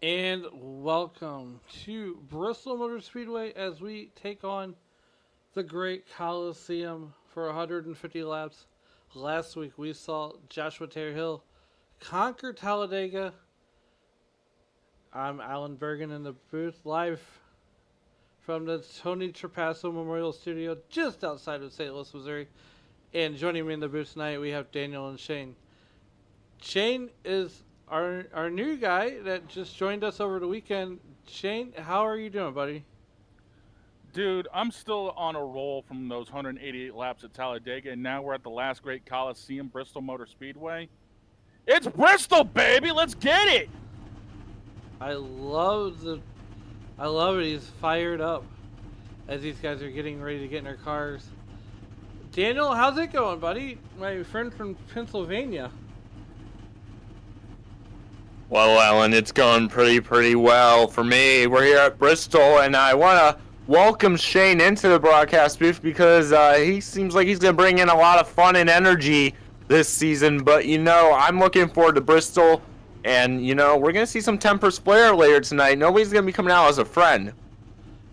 And welcome to Bristol Motor Speedway as we take on the Great Coliseum for 150 laps. Last week we saw Joshua Taylor Hill conquer Talladega. I'm Alan Bergen in the booth, live from the Tony Trapasso Memorial Studio just outside of St. Louis, Missouri. And joining me in the booth tonight, we have Daniel and Shane. Shane is our new guy that just joined us over the weekend. Shane, how are you doing, buddy? Dude, I'm still on a roll from those 188 laps at Talladega, and now we're at the last great Coliseum, Bristol Motor Speedway. It's Bristol, baby! Let's get it! I love it. He's fired up as these guys are getting ready to get in their cars. Daniel, how's it going, buddy? My friend from Pennsylvania. Well, Alan, it's going pretty well for me. We're here at Bristol, and I want to welcome Shane into the broadcast booth because he seems like he's going to bring in a lot of fun and energy this season. But, I'm looking forward to Bristol, and, we're going to see some Tempest Blair later tonight. Nobody's going to be coming out as a friend.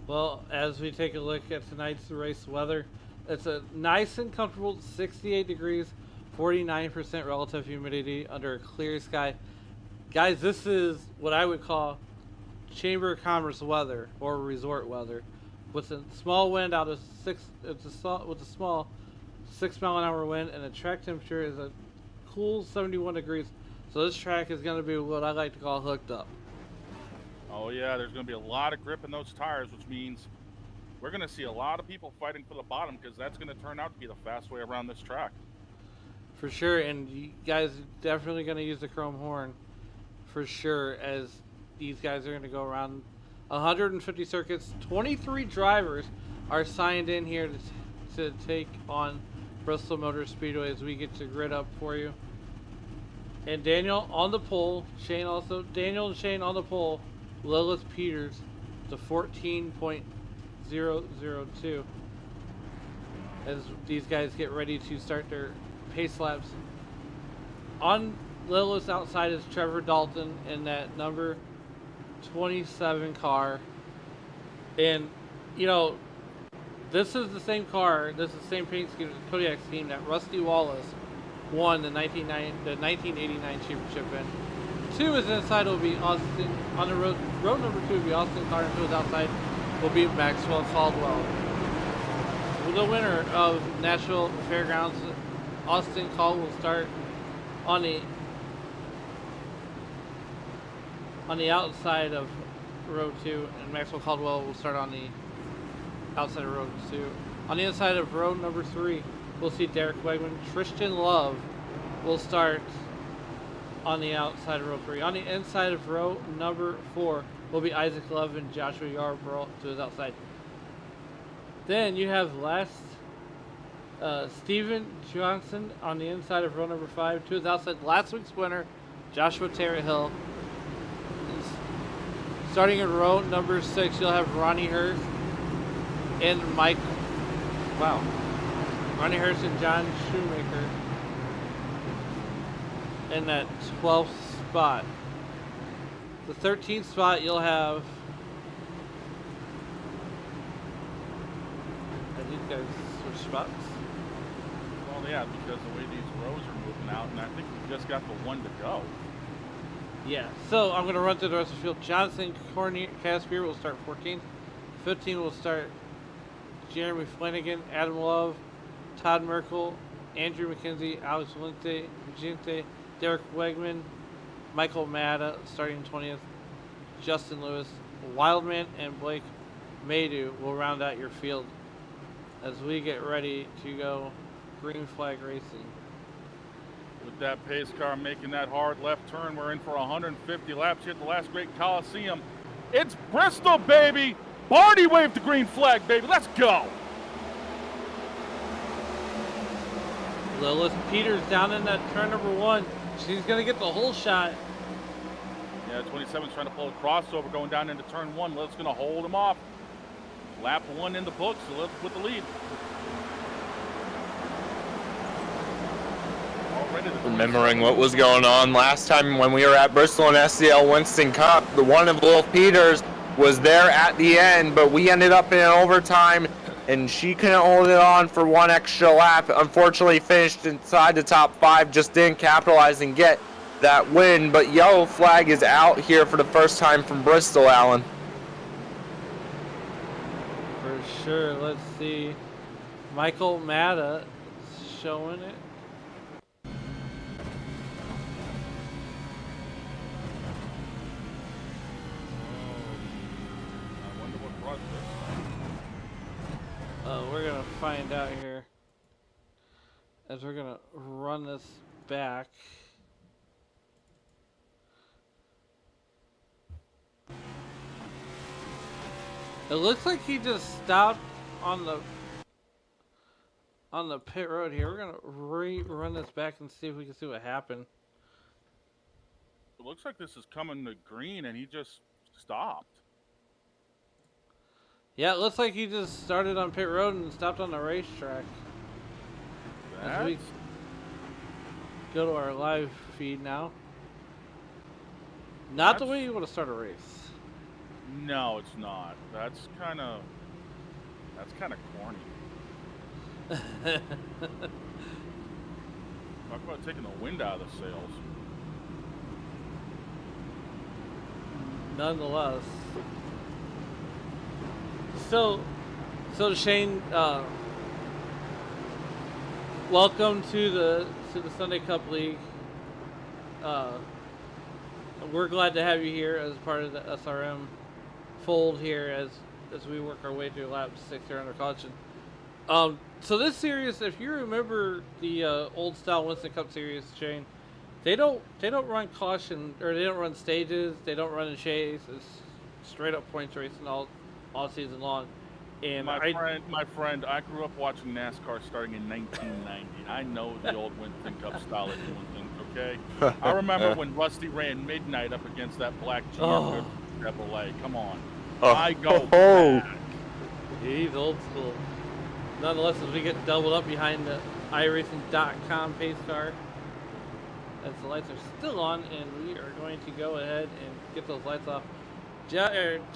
Well, as we take a look at tonight's race weather, it's a nice and comfortable 68 degrees, 49% relative humidity under a clear sky. Guys, this is what I would call Chamber of Commerce weather or resort weather, with a small wind out of with a small 6-mile-an-hour wind, and the track temperature is a cool 71 degrees. So this track is going to be what I like to call hooked up. Oh, yeah, there's going to be a lot of grip in those tires, which means we're going to see a lot of people fighting for the bottom because that's going to turn out to be the fast way around this track. For sure, and you guys are definitely going to use the chrome horn. For sure, as these guys are going to go around 150 circuits. 23 drivers are signed in here to take on Bristol Motor Speedway as we get to grid up for you. And Daniel on the pole, Shane also. Daniel and Shane on the pole. Lilith Peters to 14.002 as these guys get ready to start their pace laps. On Lilith's outside is Trevor Dalton in that number 27 car. And, this is the same car, this is the same paint scheme, the Kodiak scheme that Rusty Wallace won the 1989 championship in. 2 is inside, will be Austin, on the road number 2 will be Austin Carter, and 2 is outside will be Maxwell Caldwell. The winner of Nashville Fairgrounds, Austin Caldwell, will start on the outside of row 2, and Maxwell Caldwell will start on the outside of row 2. On the inside of row number 3, we'll see Derek Wegman. Tristan Love will start on the outside of row 3. On the inside of row number 4 will be Isaac Love and Joshua Yarborough to his outside. Then you have Steven Johnson on the inside of row number 5 to his outside. Last week's winner, Joshua Taylor Hill. Starting in row number 6, you'll have Ronnie Hurst and Ronnie Hurst and John Shoemaker in that 12th spot. The 13th spot, you'll have these guys switch spots. Well, yeah, because the way these rows are moving out, and I think we've just got the one to go. Yeah, so I'm going to run through the rest of the field. Jonathan Caspier will start 14th. 15 will start Jeremy Flanagan, Adam Love, Todd Merkel, Andrew McKenzie, Alex Vigente, Derek Wegman, Michael Matta starting 20th. Justin Lewis, Wildman, and Blake Maydew will round out your field as we get ready to go green flag racing. With that pace car making that hard left turn, we're in for 150 laps here at the last great Coliseum. It's Bristol, baby! Barney waved the green flag, baby. Let's go! Lilith Peters down in that turn number 1. She's going to get the whole shot. Yeah, 27's trying to pull a crossover going down into turn 1. Lilith's going to hold him off. Lap 1 in the books, so Lilith with the lead. right into the Remembering what was going on last time when we were at Bristol and SCL Winston Cup, the one of Will Peters was there at the end, but we ended up in overtime, and she couldn't hold it on for one extra lap. Unfortunately, finished inside the top 5, just didn't capitalize and get that win. But yellow flag is out here for the first time from Bristol, Alan. For sure. Let's see. Michael Matta showing it. I wonder what brought this. We're gonna find out here as we're gonna run this back. It looks like he just stopped on the pit road here. We're gonna rerun this back and see if we can see what happened. It looks like this is coming to green, and he just stopped. Yeah, it looks like he just started on pit road and stopped on the racetrack. As we That's go to our live feed now. Not the way you want to start a race. no, it's not. That's kind of corny. Talk about taking the wind out of the sails. Nonetheless. So Shane, welcome to the Sunday Cup League. We're glad to have you here as part of the SRM fold here as we work our way through lap 6 here under caution. So this series, if you remember the old style Winston Cup series, Shane, they don't run caution, or they don't run stages, they don't run in chase. It's straight up points racing all season long. And my friend, I grew up watching NASCAR starting in 1990. I know the old Winston Cup style of doing things, okay? I remember when Rusty ran midnight up against that black GM Chevrolet. Come on. I go back. He's old school. Nonetheless, as we get doubled up behind the iRacing.com pace car, as the lights are still on, and we are going to go ahead and get those lights off.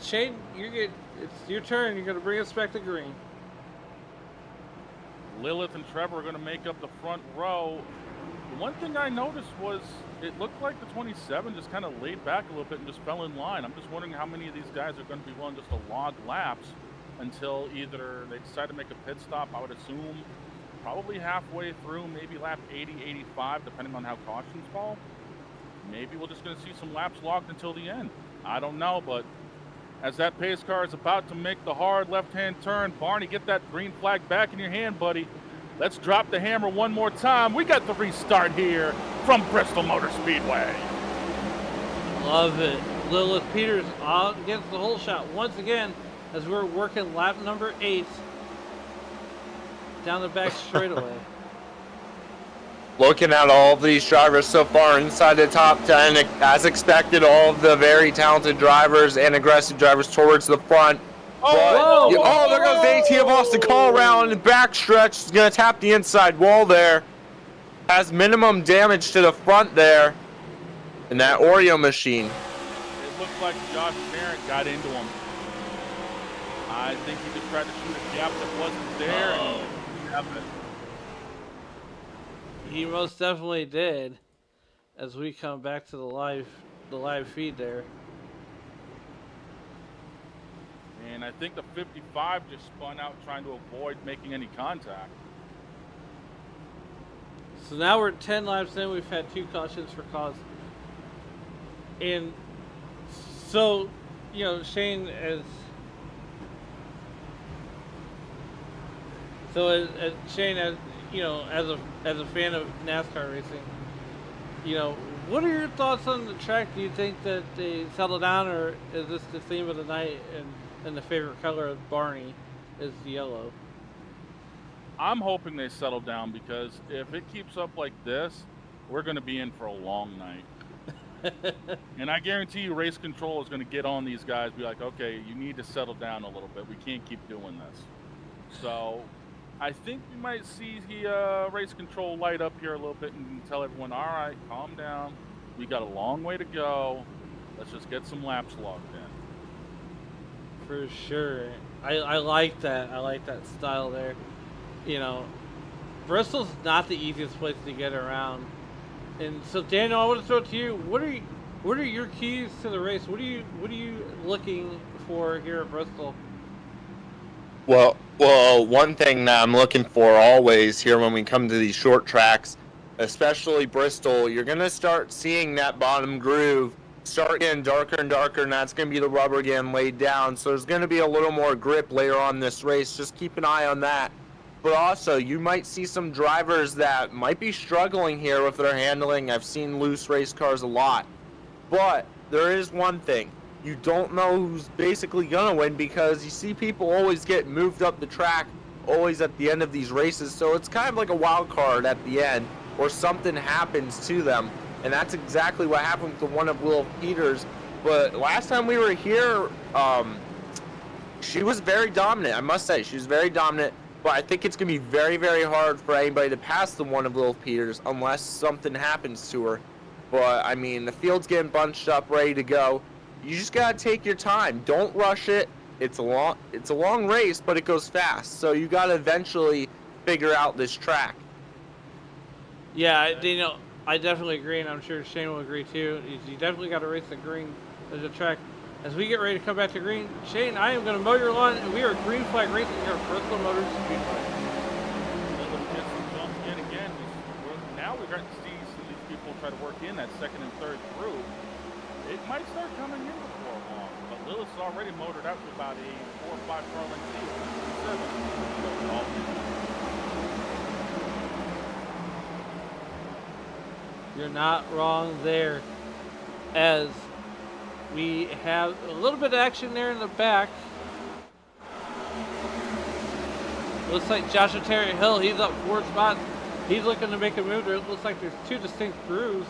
Shane, it's your turn. You're going to bring us back to green. Lilith and Trevor are going to make up the front row. The one thing I noticed was it looked like the 27 just kind of laid back a little bit and just fell in line. I'm just wondering how many of these guys are going to be willing just to log laps until either they decide to make a pit stop. I would assume probably halfway through, maybe lap 80, 85, depending on how cautions fall. Maybe we're just going to see some laps logged until the end. I don't know, but as that pace car is about to make the hard left-hand turn, Barney, get that green flag back in your hand, buddy. Let's drop the hammer one more time. We got the restart here from Bristol Motor Speedway. Love it. Lilith Peters gets the whole shot once again as we're working lap number 8 down the back straightaway. Looking at all of these drivers so far inside the top 10, as expected, all of the very talented drivers and aggressive drivers towards the front. There goes the AT of Austin. Call around the backstretch. Is going to tap the inside wall there. Has minimum damage to the front there in that Oreo machine. It looked like Josh Barrett got into him. I think he just tried to shoot a gap that wasn't there. And he most definitely did. As we come back to the live feed there. And I think the 55 just spun out trying to avoid making any contact. So now we're 10 laps in. We've had 2 cautions for cause. And so, Shane, Shane, as a fan of NASCAR racing, what are your thoughts on the track? Do you think that they settle down, or is this the theme of the night and the favorite color of Barney is yellow? I'm hoping they settle down, because if it keeps up like this, we're going to be in for a long night. And I guarantee you race control is going to get on these guys, be like, okay, you need to settle down a little bit. We can't keep doing this. So I think we might see the race control light up here a little bit and tell everyone, all right, calm down. We got a long way to go. Let's just get some laps logged in. For sure. I like that. I like that style there. You know, Bristol's not the easiest place to get around. And so, Daniel, I want to throw it to you. What are your keys to the race? What are you looking for here at Bristol? Well, one thing that I'm looking for always here when we come to these short tracks, especially Bristol, you're going to start seeing that bottom groove start getting darker and darker, and that's going to be the rubber getting laid down. So there's going to be a little more grip later on this race. Just keep an eye on that. But also, you might see some drivers that might be struggling here with their handling. I've seen loose race cars a lot. But there is one thing. You don't know who's basically going to win because you see people always get moved up the track always at the end of these races. So it's kind of like a wild card at the end or something happens to them. And that's exactly what happened to one of Will Peters. But last time we were here, she was very dominant. I must say, she was very dominant. But I think it's going to be very, very hard for anybody to pass the one of Will Peters unless something happens to her. But, I mean, the field's getting bunched up, ready to go. You just got to take your time. Don't rush it. It's a long race, but it goes fast. So you got to eventually figure out this track. Yeah, Daniel, I definitely agree, and I'm sure Shane will agree too. You definitely got to race the green as a track. As we get ready to come back to green, Shane, I am going to mow your lawn, and we are green flag racing here at Bristol Motors Speedway. Now we're going to see some of these people try to work in that second and third through. It might start coming in before long, but Lillis is already motored out to about a 4 or 5 car length lead. You're not wrong there, as we have a little bit of action there in the back. Looks like Joshua Terry Hill, he's up 4 spots. He's looking to make a move. It looks like there's 2 distinct grooves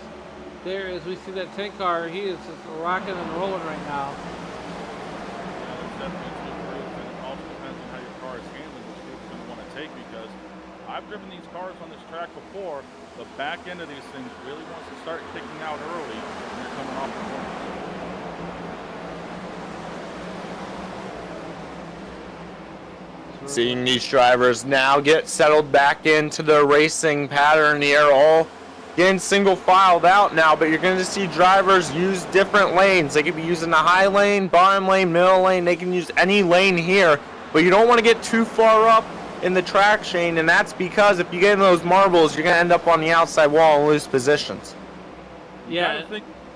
there as we see that tank car. He is just rocking and rolling right now. Yeah, there's definitely 2 grooves, and it also depends on how your car is handling which groove you're going to want to take, because I've driven these cars on this track before. The back end of these things really wants to start kicking out early when you're coming off the corner. Seeing these drivers now get settled back into the racing pattern here, all getting single filed out now, but you're going to see drivers use different lanes. They could be using the high lane, bottom lane, middle lane. They can use any lane here, but you don't want to get too far up in the track, Shane, and that's because if you get in those marbles, you're going to end up on the outside wall and lose positions. Yeah.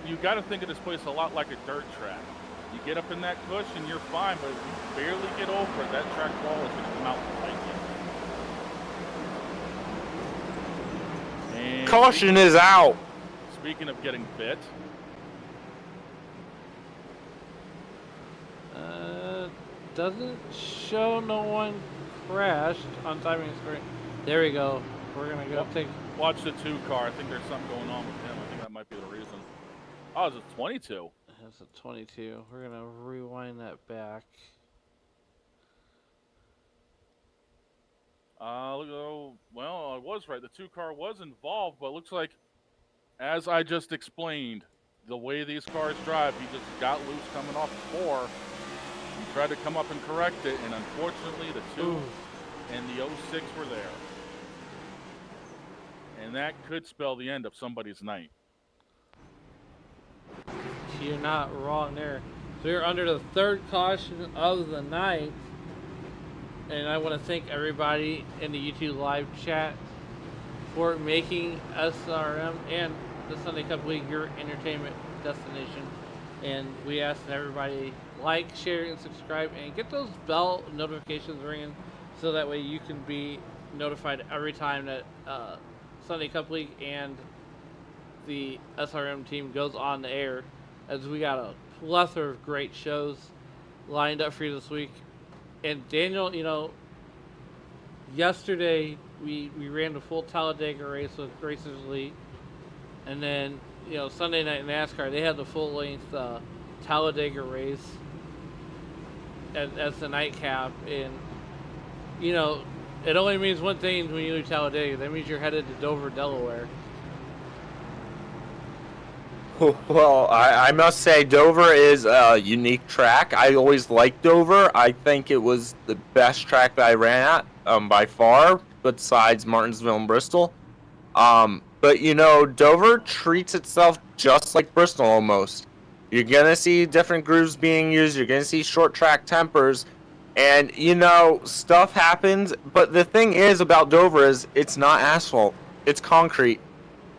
You got to think of this place a lot like a dirt track. You get up in that cushion, you're fine, but if you barely get over it, that track wall is going to come out and bite you. And Caution is out. Speaking of getting bit. Doesn't show no one crashed on timing screen. There we go. We're going to go take... Watch the 2 car. I think there's something going on with him. I think that might be the reason. Oh, it's a 22. That's a 22. We're going to rewind that back. Well, I was right. The 2 car was involved, but it looks like, as I just explained, the way these cars drive, he just got loose coming off the 4. He tried to come up and correct it, and unfortunately the 2 and the 06 were there. And that could spell the end of somebody's night. You're not wrong there. So you're under the 3rd caution of the night. And I want to thank everybody in the YouTube live chat for making SRM and the Sunday Cup League your entertainment destination. And we ask that everybody like, share, and subscribe, and get those bell notifications ringing so that way you can be notified every time that Sunday Cup League and the SRM team goes on the air, as we got a plethora of great shows lined up for you this week. And Daniel, you know, yesterday we ran the full Talladega race with Racers Elite, and then, you know, Sunday night NASCAR, they had the full length Talladega race as the nightcap. And, you know, it only means one thing when you leave Talladega. That means you're headed to Dover, Delaware. Well, I must say Dover is a unique track. I always liked Dover. I think it was the best track that I ran at by far, besides Martinsville and Bristol. But you know, Dover treats itself just like Bristol almost. You're gonna see different grooves being used. You're gonna see short track tempers, and you know, stuff happens. But the thing is about Dover is it's not asphalt; it's concrete.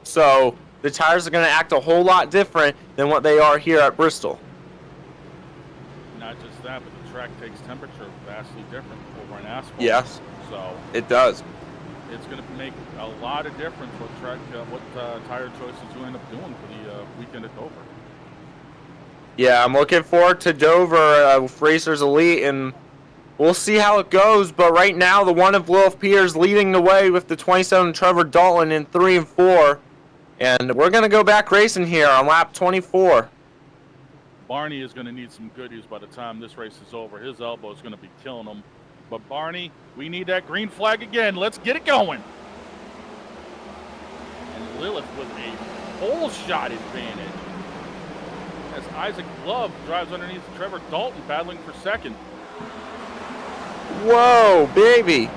So the tires are going to act a whole lot different than what they are here at Bristol. Not just that, but the track takes temperature vastly different over an asphalt. Yes, so it does. It's going to make a lot of difference what tire choices you end up doing for the weekend at Dover. Yeah, I'm looking forward to Dover with Racers Elite, and we'll see how it goes. But right now, the one of Wilf Peters leading the way with the 27 Trevor Dalton in 3 and 4. And we're going to go back racing here on lap 24. Barney is going to need some goodies by the time this race is over. His elbow is going to be killing him. But Barney, we need that green flag again. Let's get it going. And Lilith with a pole shot advantage. As Isaac Love drives underneath Trevor Dalton, battling for second. Whoa, baby.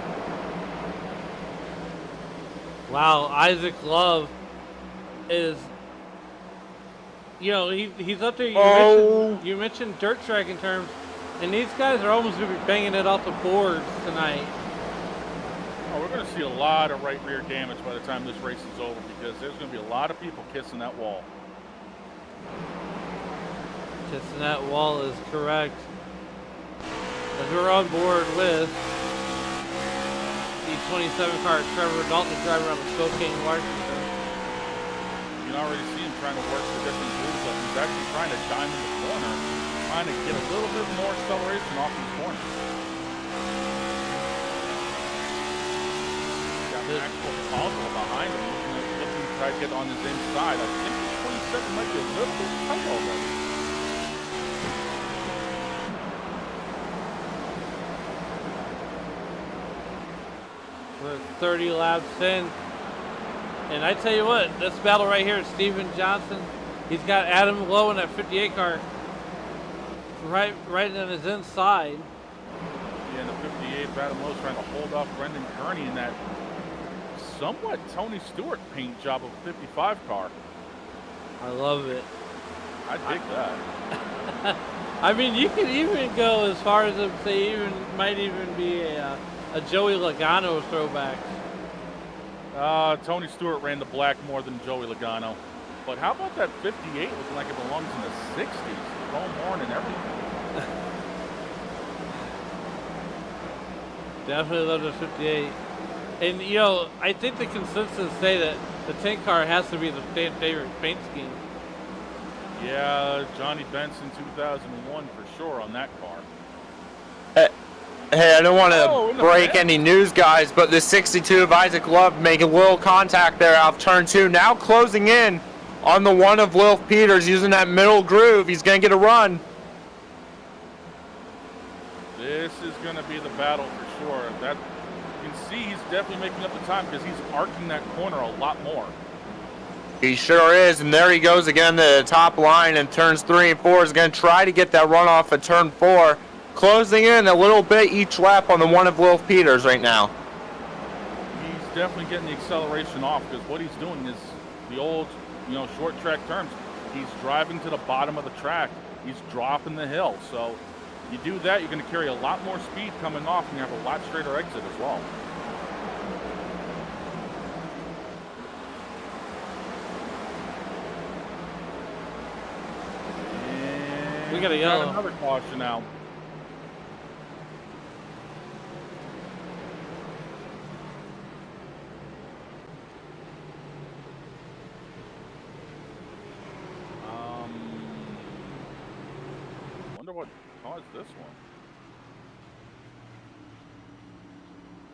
Wow, Isaac Love is, you know, he's up there. You mentioned dirt track in terms, and these guys are almost going to be banging it off the boards tonight. Oh, we're going to see a lot of right rear damage by the time this race is over, because there's going to be a lot of people kissing that wall. Kissing that wall is correct. As we're on board with the 27 car Trevor Dalton driving around the Spokane, Washington. You can already see him trying to work the different grooves up. He's actually trying to diamond the corner, trying to get a little bit more acceleration off his corner. Got the actual Caldwell behind him, looking to try to get on his inside. I think the 27 might be a little bit tight already. We're 30 laps in. And I tell you what, this battle right here, Steven Johnson, he's got Adam Lowe in that 58 car right on his inside. Yeah, in the 58, Adam Lowe's trying to hold off Brendan Kearney in that somewhat Tony Stewart paint job of a 55 car. I love it. I dig that. I mean, you could even go as far as to say might even be a Joey Logano throwback. Tony Stewart ran the black more than Joey Logano. But how about that 58 looking like it belongs in the 60s? Chrome horn and everything. Definitely love the 58. And, you know, I think the consensus say that the 10 car has to be the fan favorite paint scheme. Yeah, Johnny Benson 2001 for sure on that car. Hey, I don't want to break any news, guys, but the 62 of Isaac Love making a little contact there out of turn 2. Now closing in on the one of Wilf Peters using that middle groove. He's going to get a run. This is going to be the battle for sure. That you can see he's definitely making up the time because he's arcing that corner a lot more. He sure is, and there he goes again to the top line in turns 3 and 4. He's going to try to get that run off at turn 4. Closing in a little bit each lap on the one of Wilf Peters right now. He's definitely getting the acceleration off because what he's doing is the old, short track terms. He's driving to the bottom of the track. He's dropping the hill. So you do that, you're going to carry a lot more speed coming off, and you have a lot straighter exit as well. And we got a yellow. Another caution now. What caused this one?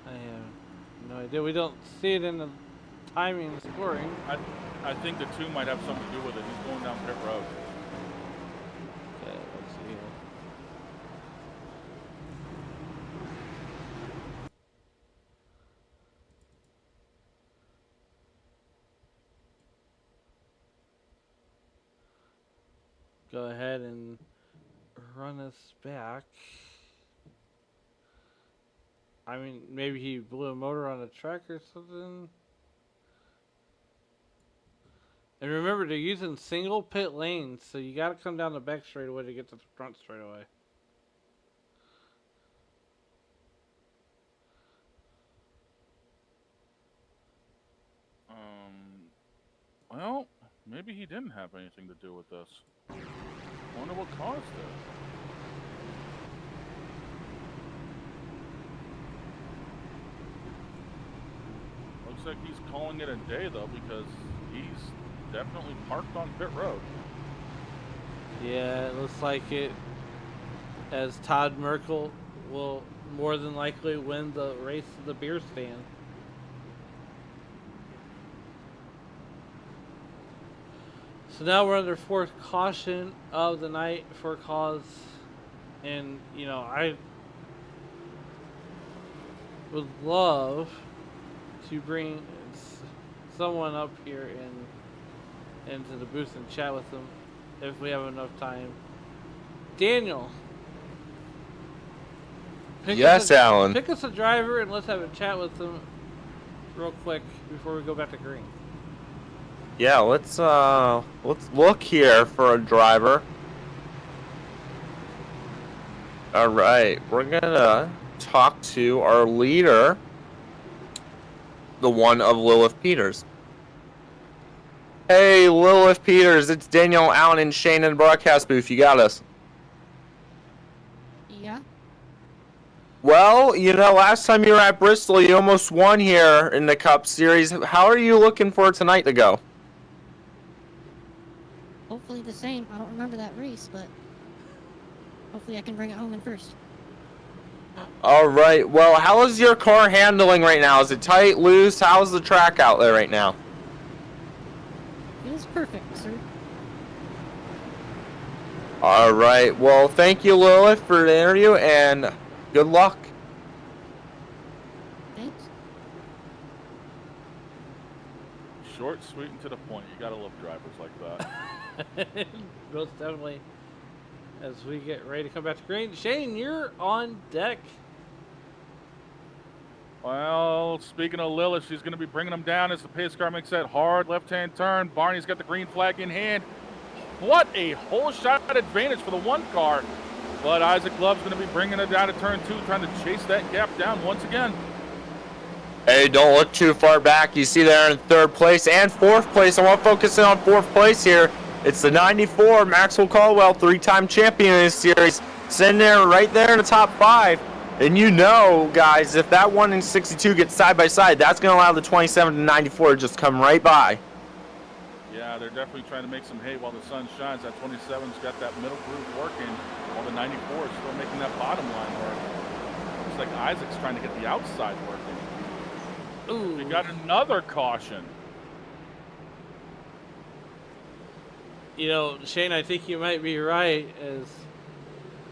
I have no idea. We don't see it in the timing and scoring. I think the 2 might have something to do with it. He's going down pit road. Okay, let's see here. go ahead and run us back. I mean, maybe he blew a motor on the track or something. And remember, they're using single pit lanes, so you got to come down the back straightaway to get to the front straightaway. Well, maybe he didn't have anything to do with this. Wonder what caused it. Looks like he's calling it a day, though, because he's definitely parked on pit road. Yeah, it looks like it, as Todd Merkel will more than likely win the race to the beer stand. So now we're under fourth caution of the night for cause, and you know, I would love to bring someone up here and into the booth and chat with them if we have enough time. Daniel. Yes, Alan. Pick us a driver and let's have a chat with them real quick before we go back to green. Yeah, let's look here for a driver. All right, we're gonna talk to our leader, the one of Lilith Peters. Hey, Lilith Peters, it's Daniel, Allen, and Shane in the broadcast booth. You got us. Yeah. Well, you know, last time you were at Bristol, you almost won here in the Cup Series. How are you looking for tonight to go? Hopefully the same. I don't remember that race, but hopefully I can bring it home in first. All right. Well, how is your car handling right now? Is it tight, loose? How's the track out there right now? It is perfect, sir. All right. Well, thank you, Lilith, for the interview, and good luck. Thanks. Short, sweet, and to the point. You gotta love drivers like that. Most definitely. As we get ready to come back to green, Shane, you're on deck. Well, speaking of Lilith, she's going to be bringing them down as the pace car makes that hard left-hand turn. Barney's got the green flag in hand. What a whole shot advantage for the one car. But Isaac Love's going to be bringing it down to turn 2, trying to chase that gap down once again. Hey, don't look too far back. You see there in third place and fourth place. I want to focus in on fourth place here. It's the 94 Maxwell Caldwell, 3-time champion in this series, sitting there right there in the top 5. And you know, guys, if that 1 and 62 gets side by side, that's going to allow the 27 to 94 to just come right by. Yeah, they're definitely trying to make some hay while the sun shines. That 27's got that middle groove working, while the 94 is still making that bottom line work. Looks like Isaac's trying to get the outside working. Ooh. We got another caution. You know, Shane, I think you might be right as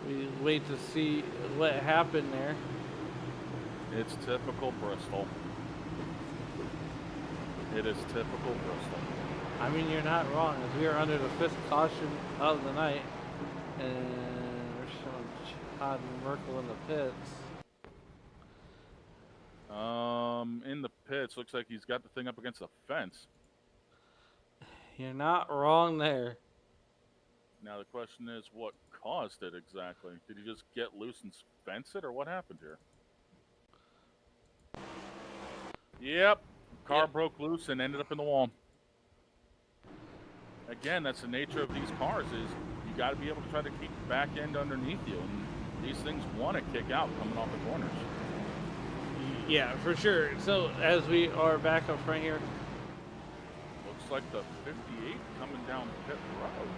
we wait to see what happened there. It's typical Bristol. It is typical Bristol. I mean, you're not wrong, as we are under the 5th caution of the night. And we're showing Todd Merkel in the pits. In the pits, looks like he's got the thing up against the fence. You're not wrong there. Now the question is, what caused it exactly? Did he just get loose and fence it, or what happened here? Yep, car broke loose and ended up in the wall. Again, that's the nature of these cars, is you got to be able to try to keep the back end underneath you, and these things want to kick out coming off the corners. Yeah, for sure. So as we are back up front here, Looks like the 58 coming down pit road.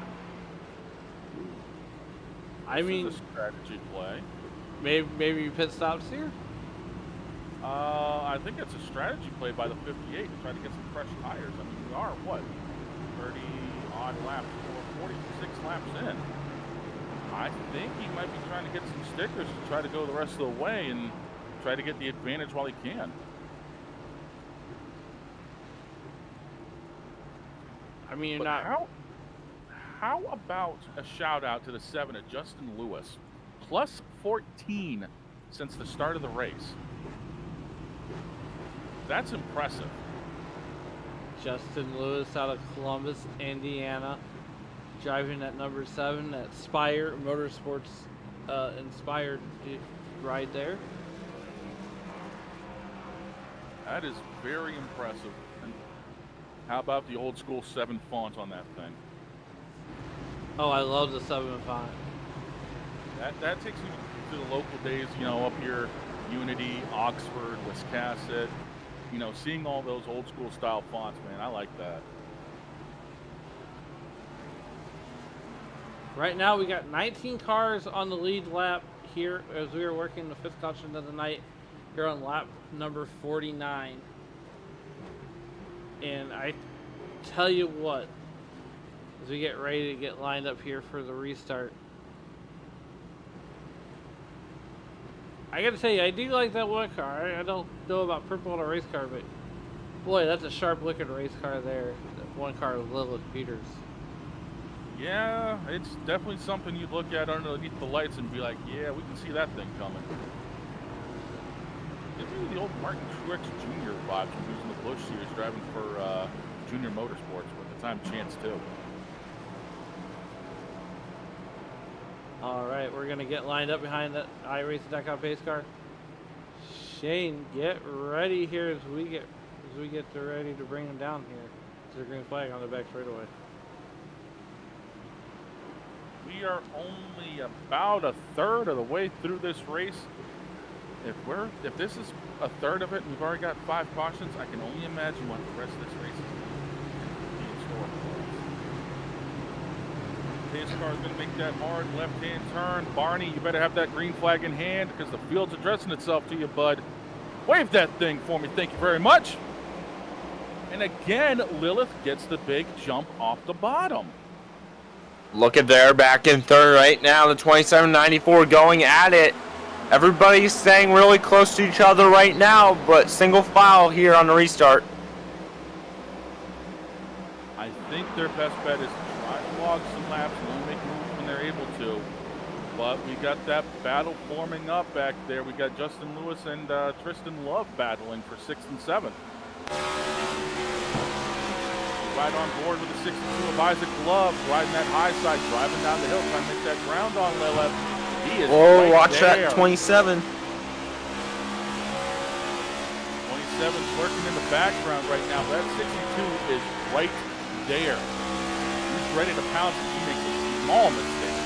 I mean, This is a strategy play. maybe pit stops here. I think it's a strategy play by the 58 to try to get some fresh tires. I mean, we are, what, 30 odd laps, or 46 laps in. I think he might be trying to get some stickers to try to go the rest of the way and try to get the advantage while he can. I mean, you're But not. how about a shout out to the 7 of Justin Lewis? Plus 14 since the start of the race. That's impressive. Justin Lewis out of Columbus, Indiana, driving at number 7 at Spire Motorsports inspired ride there. That is very impressive. And how about the old school 7 font on that thing? Oh, I love the 7 font. That takes you to the local days, you know, up here, Unity, Oxford, Wiscasset. You know, seeing all those old school style fonts, man, I like that. Right now we got 19 cars on the lead lap here as we are working the 5th caution of the night here on lap number 49. And I tell you what, as we get ready to get lined up here for the restart, I gotta tell you, I do like that one car. I don't know about purple in a race car, but boy, that's a sharp looking race car there. That one car with Lilith Peters. Yeah, it's definitely something you'd look at underneath the lights and be like, yeah, we can see that thing coming. It's really the old Martin Truex Jr. vibes from using the Busch Series driving for Junior Motorsports with the time Chance too. All right, we're gonna get lined up behind that iRacing.com pace car. Shane, get ready here as we get ready to bring him down here to the green flag on the back straightaway. We are only about a third of the way through this race. If this is a third of it, and we've already got 5 cautions, I can only imagine what the rest of this race is going to be in store for us. Pace car is going to make that hard left-hand turn. Barney, you better have that green flag in hand because the field's addressing itself to you, bud. Wave that thing for me, thank you very much. And again, Lilith gets the big jump off the bottom. Look at there, back in third right now. The 2794 going at it. Everybody's staying really close to each other right now, but single file here on the restart. I think their best bet is to try to log some laps and only make moves when they're able to. But we got that battle forming up back there. We got Justin Lewis and Tristan Love battling for 6th and 7th. Right on board with the 62 of Isaac Love, riding that high side, driving down the hill, trying to make that ground on Lilith. He is Whoa, right watch there. that 27. 27 lurking in the background right now. That 62 is right there. He's ready to pounce if she makes a small mistake.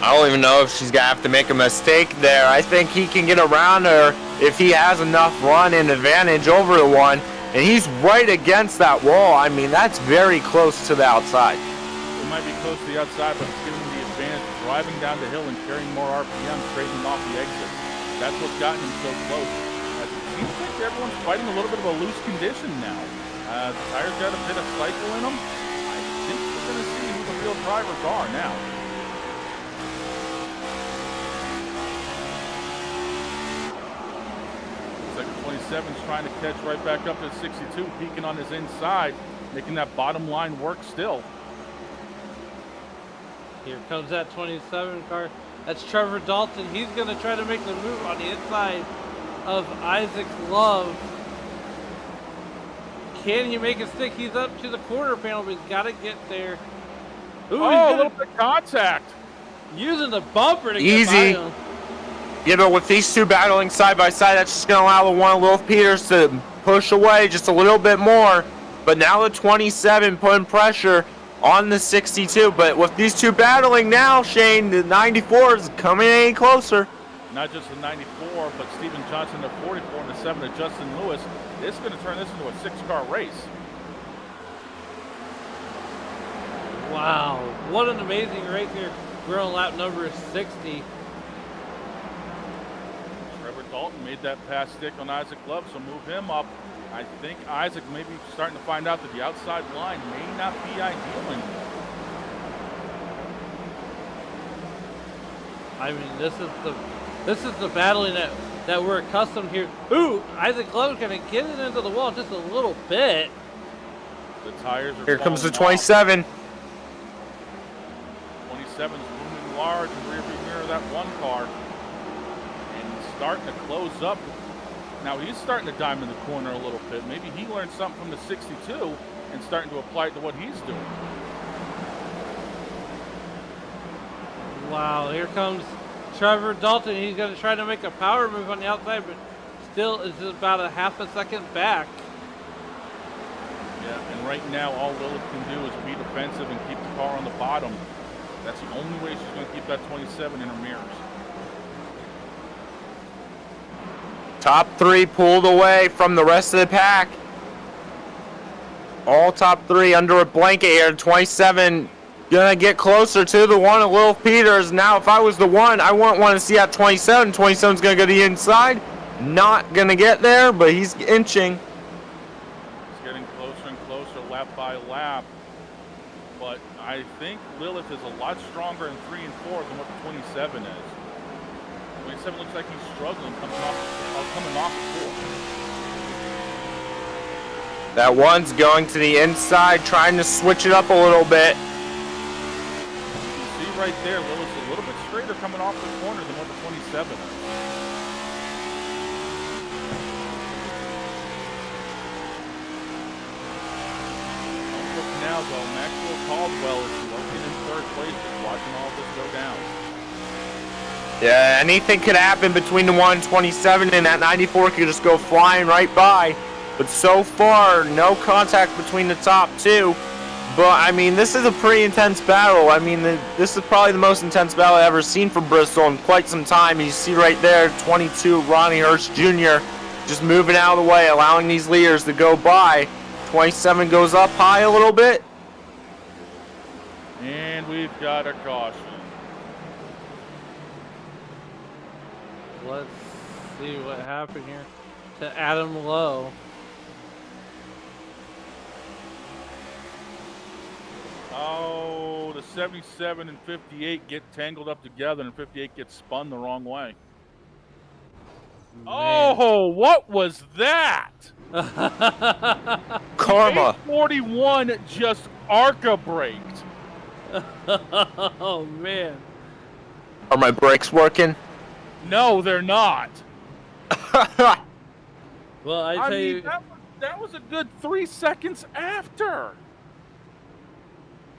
I don't even know if she's going to have to make a mistake there. I think he can get around her if he has enough run and advantage over the one. And he's right against that wall. I mean, that's very close to the outside. It might be close to the outside, but it's giving him the advantage driving down the hill and carrying more RPM, straightening off the exit. That's what's gotten him so close. It seems like everyone's fighting a little bit of a loose condition now. The tires got a bit of cycle in them. I think we're going to see who the real drivers are now. Looks like 27's trying to catch right back up to 62, peeking on his inside, making that bottom line work still. Here comes that 27 car. That's Trevor Dalton. He's going to try to make the move on the inside of Isaac Love. Can he make a stick? He's up to the quarter panel, but he's got to get there. Ooh, Oh, a little bit of contact. using the bumper to Easy. get by him. You know, with these two battling side by side, that's just going to allow the one Lilith Peters to push away just a little bit more. But now the 27 putting pressure on the 62. But with these two battling now, Shane, the 94 is coming any closer. Not just the 94, but Steven Johnson at 44 and the 7 of Justin Lewis. It's going to turn this into a 6-car race. Wow, what an amazing race here. We're on lap number 60. Trevor Dalton made that pass stick on Isaac Love, so move him up. I think Isaac may be starting to find out that the outside line may not be ideal anymore. I mean, this is the battling that we're accustomed here. Ooh, Isaac Love's gonna get it into the wall just a little bit. The tires are Here comes the falling off. 27. 27's looming large in the rearview mirror of that one car. And he's starting to close up. Now he's starting to dime in the corner a little bit. Maybe he learned something from the 62 and starting to apply it to what he's doing. Wow, here comes Trevor Dalton. He's going to try to make a power move on the outside, but still is about a half a second back. Yeah, and right now all Lilith can do is be defensive and keep the car on the bottom. That's the only way she's going to keep that 27 in her mirrors. Top 3 pulled away from the rest of the pack. All top 3 under a blanket here. 27 gonna get closer to the one of Lil Peters. Now, if I was the one, I wouldn't want to see that 27. 27's gonna go to the inside. Not gonna get there, but he's inching. He's getting closer and closer lap by lap. But I think Lilith is a lot stronger in 3 and 4 than what the 27 is. 27 looks like he's struggling coming off 4. That one's going to the inside, trying to switch it up a little bit. You can see right there, Lilith's a little bit straighter coming off the corner than what the 27 is. Don't look now, though. Maxwell Caldwell is looking in 3rd place, just watching all this go down. Yeah, anything could happen between the 127 and that 94 could just go flying right by. But so far, no contact between the top 2. But, I mean, this is a pretty intense battle. I mean, this is probably the most intense battle I've ever seen from Bristol in quite some time. You see right there, 22, Ronnie Hurst Jr. just moving out of the way, allowing these leaders to go by. 27 goes up high a little bit. And we've got a caution. Let's see what happened here to Adam Lowe. Oh, the 77 and 58 get tangled up together, and 58 gets spun the wrong way. Man. Oh, what was that? Karma. 41 just ARCA braked. Oh, man. Are my brakes working? No, they're not. Well, I tell mean, you, that was a good 3 seconds after.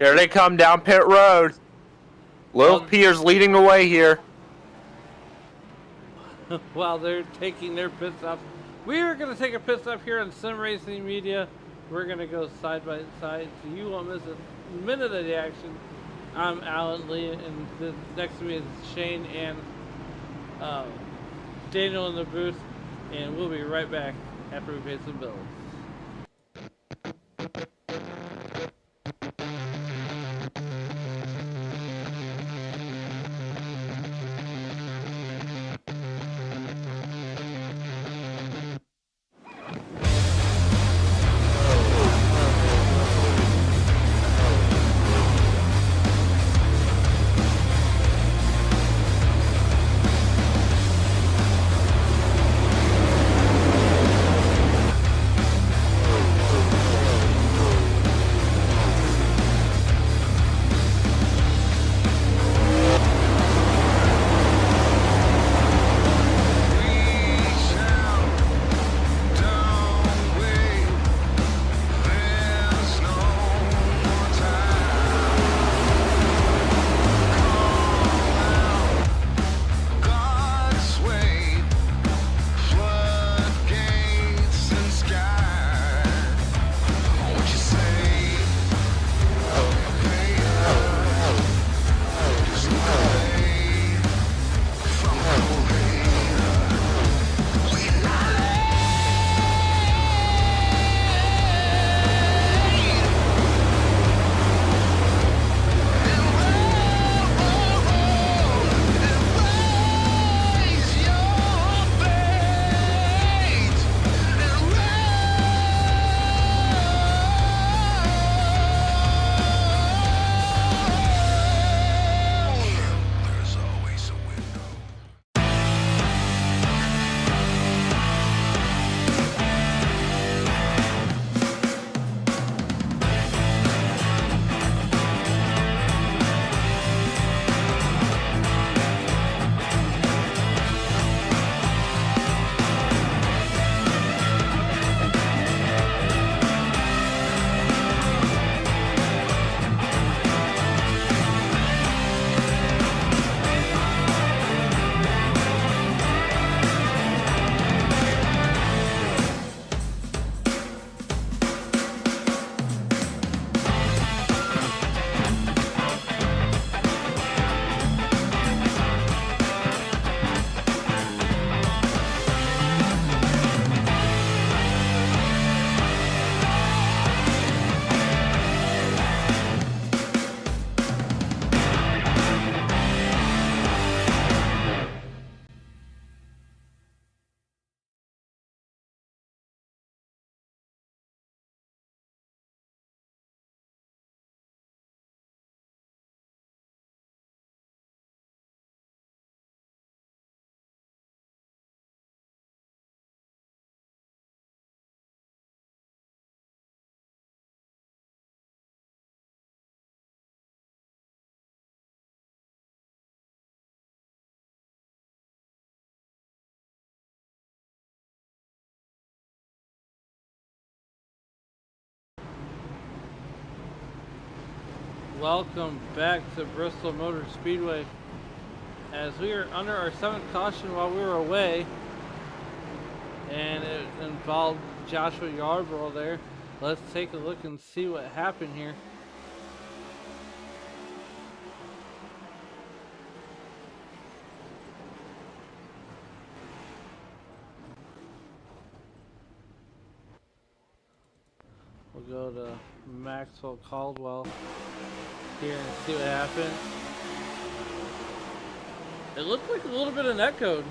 Here they come down pit road. Lil Peters leading the way here. while they're taking their pit stops, we are going to take a pit stop here on Sim Racing Media. We're going to go side by side, so you won't miss a minute of the action. I'm Alan Lee, and next to me is Shane and Daniel in the booth, and we'll be right back after we pay some bills. Welcome back to Bristol Motor Speedway. As we are under our 7th caution while we were away, and it involved Joshua Yarborough there. Let's take a look and see what happened here. We'll go to Maxwell Caldwell here and see what happened. It looked like a little bit of netcode.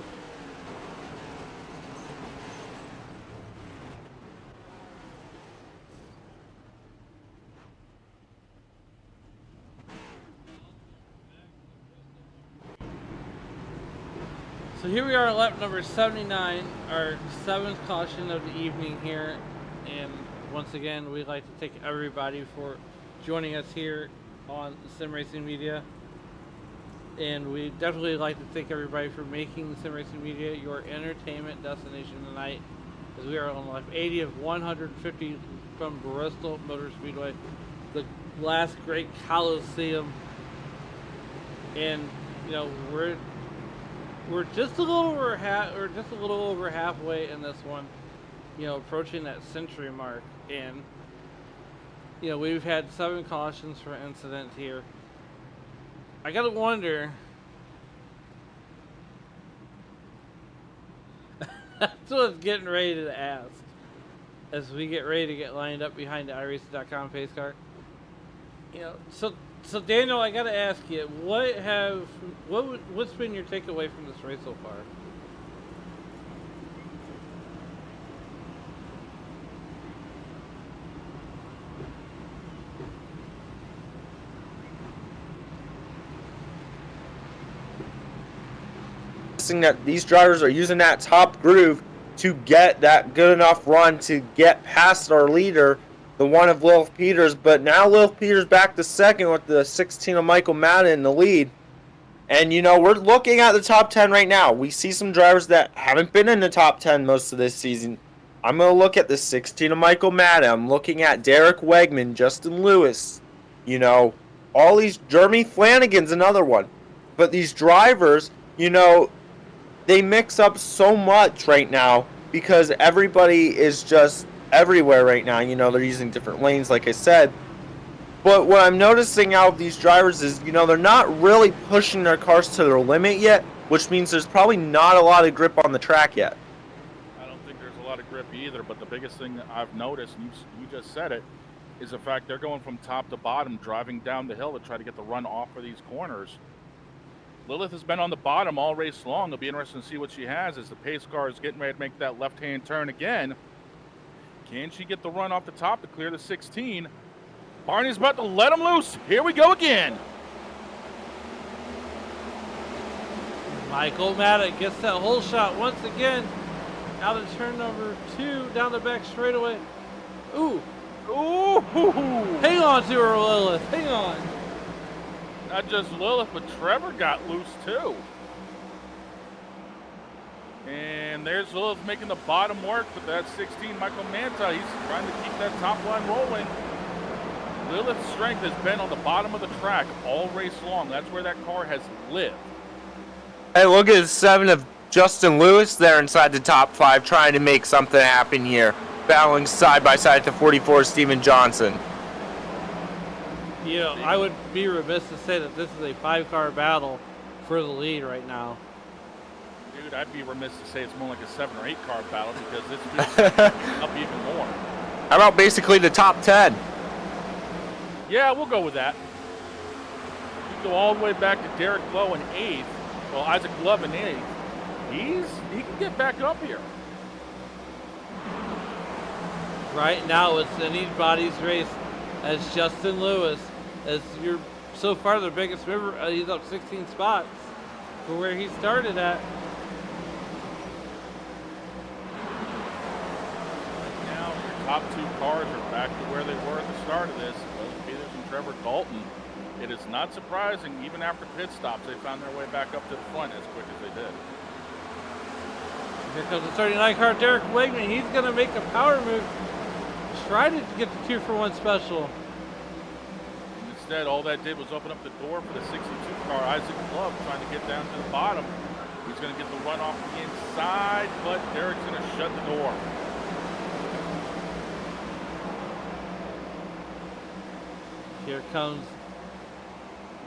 So here we are at lap number 79, our 7th caution of the evening here, and once again we'd like to thank everybody for joining us here on Sim Racing Media, and we definitely like to thank everybody for making Sim Racing Media your entertainment destination tonight, as we are on lap 80 of 150 from Bristol Motor Speedway, the last great Coliseum, and you know we're just a little over halfway in this one, you know, approaching that century mark, and you know we've had 7 cautions for incident here. I gotta wonder. That's what I was getting ready to ask as we get ready to get lined up behind the iRacing.com pace car. You know, so Daniel, I gotta ask you, what's been your takeaway from this race so far? That these drivers are using that top groove to get that good enough run to get past our leader, the one of Lil Peters. But now Lil Peters back to second with the 16 of Michael Madden in the lead. And you know, we're looking at the top 10 right now. We see some drivers that haven't been in the top 10 most of this season. I'm going to look at the 16 of Michael Madden. I'm looking at Derek Wegman, Justin Lewis, you know, all these, Jeremy Flanagan's another one. But these drivers, you know, they mix up so much right now because everybody is just everywhere right now. You know, they're using different lanes, like I said. But what I'm noticing out of these drivers is, you know, they're not really pushing their cars to their limit yet, which means there's probably not a lot of grip on the track yet. I don't think there's a lot of grip either, but the biggest thing that I've noticed, and you just said it, is the fact they're going from top to bottom, driving down the hill to try to get the run off of these corners. Lilith has been on the bottom all race long. It'll be interesting to see what she has as the pace car is getting ready to make that left-hand turn again. Can she get the run off the top to clear the 16? Barney's about to let him loose. Here we go again. Michael Maddox gets that hole shot once again out of turn number 2 down the back straightaway. Ooh. Ooh. Hang on to her, Lilith. Hang on. Not just Lilith, but Trevor got loose too. And there's Lilith making the bottom work with that 16, Michael Manta. He's trying to keep that top line rolling. Lilith's strength has been on the bottom of the track all race long. That's where that car has lived. Hey, look at the 7 of Justin Lewis there inside the top 5 trying to make something happen here. Battling side by side to 44 Steven Johnson. You know, I would be remiss to say that this is a 5-car battle for the lead right now. Dude, I'd be remiss to say it's more like a 7 or 8 car battle because it's up even more. How about basically the top 10? Yeah, we'll go with that. You go all the way back to Derek Lowe in 8th. Well, Isaac Love in 8th. He can get back up here. Right now, it's anybody's race as Justin Lewis, as you're so far the biggest mover. He's up 16 spots for where he started at. Right now, your top 2 cars are back to where they were at the start of this. Peters and Trevor Dalton. It is not surprising, even after pit stops, they found their way back up to the front as quick as they did. Here comes the 39 car, Derek Wegman. He's going to make a power move, try to get the 2-for-1 special. And Instead, all that did was open up the door for the 62 car, Isaac Love, trying to get down to the bottom. He's going to get the run off the inside, but Derek's going to shut the door. Here comes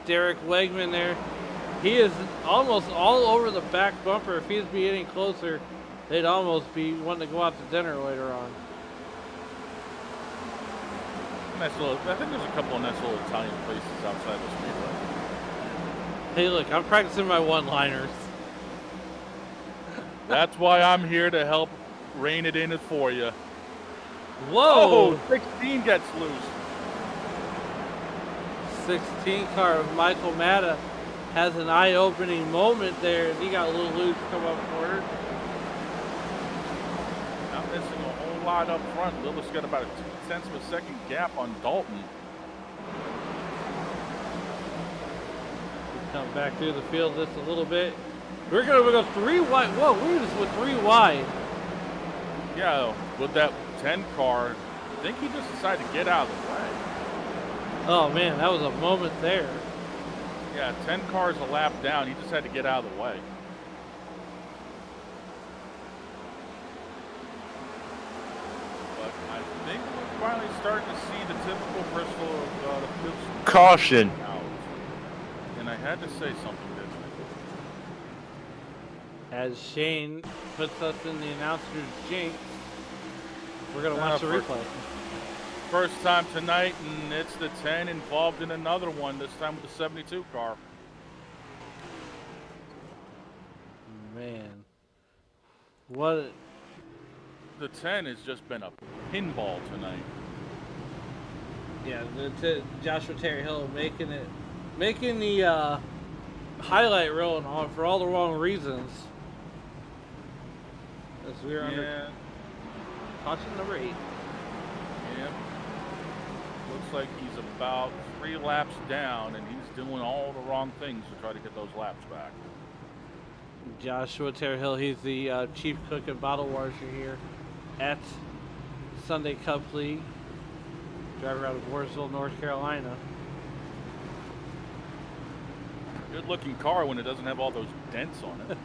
Derek Wegman there. He is almost all over the back bumper. If he'd be getting closer, they'd almost be wanting to go out to dinner later on. Nice little, I think there's a couple of nice little Italian places outside the speedway. Hey, look, I'm practicing my one-liners. That's why I'm here to help rein it in for you. Whoa! Oh, 16 gets loose. 16 car of Michael Matta has an eye-opening moment there, and he got a little loose come up corner. Not missing a whole lot up front. Lillis got about a 0.2 of a second gap on Dalton. We come back through the field just a little bit. We're going to go 3 wide. Whoa, we just went 3 wide. Yeah, with that 10 car, I think he just decided to get out of the way. Oh, man, that was a moment there. Yeah, 10 cars a lap down. He just had to get out of the way. But I think we're finally starting to see the typical Bristol of the field. Caution. Out. And I had to say something, didn't I? As Shane puts us in the announcer's jinx, we're going to watch the replay. First time tonight, and it's the 10 involved in another one, this time with the 72 car. Man. What? The 10 has just been a pinball tonight. Yeah, Joshua Terry Hill making the highlight reel and all for all the wrong reasons. As we're under caution number 8. Yep. Looks like he's about 3 laps down, and he's doing all the wrong things to try to get those laps back. Joshua Terry Hill, he's the chief cook and bottle washer here at Sunday Cup League. Driver out of Warrensville, North Carolina. Good looking car when it doesn't have all those dents on it.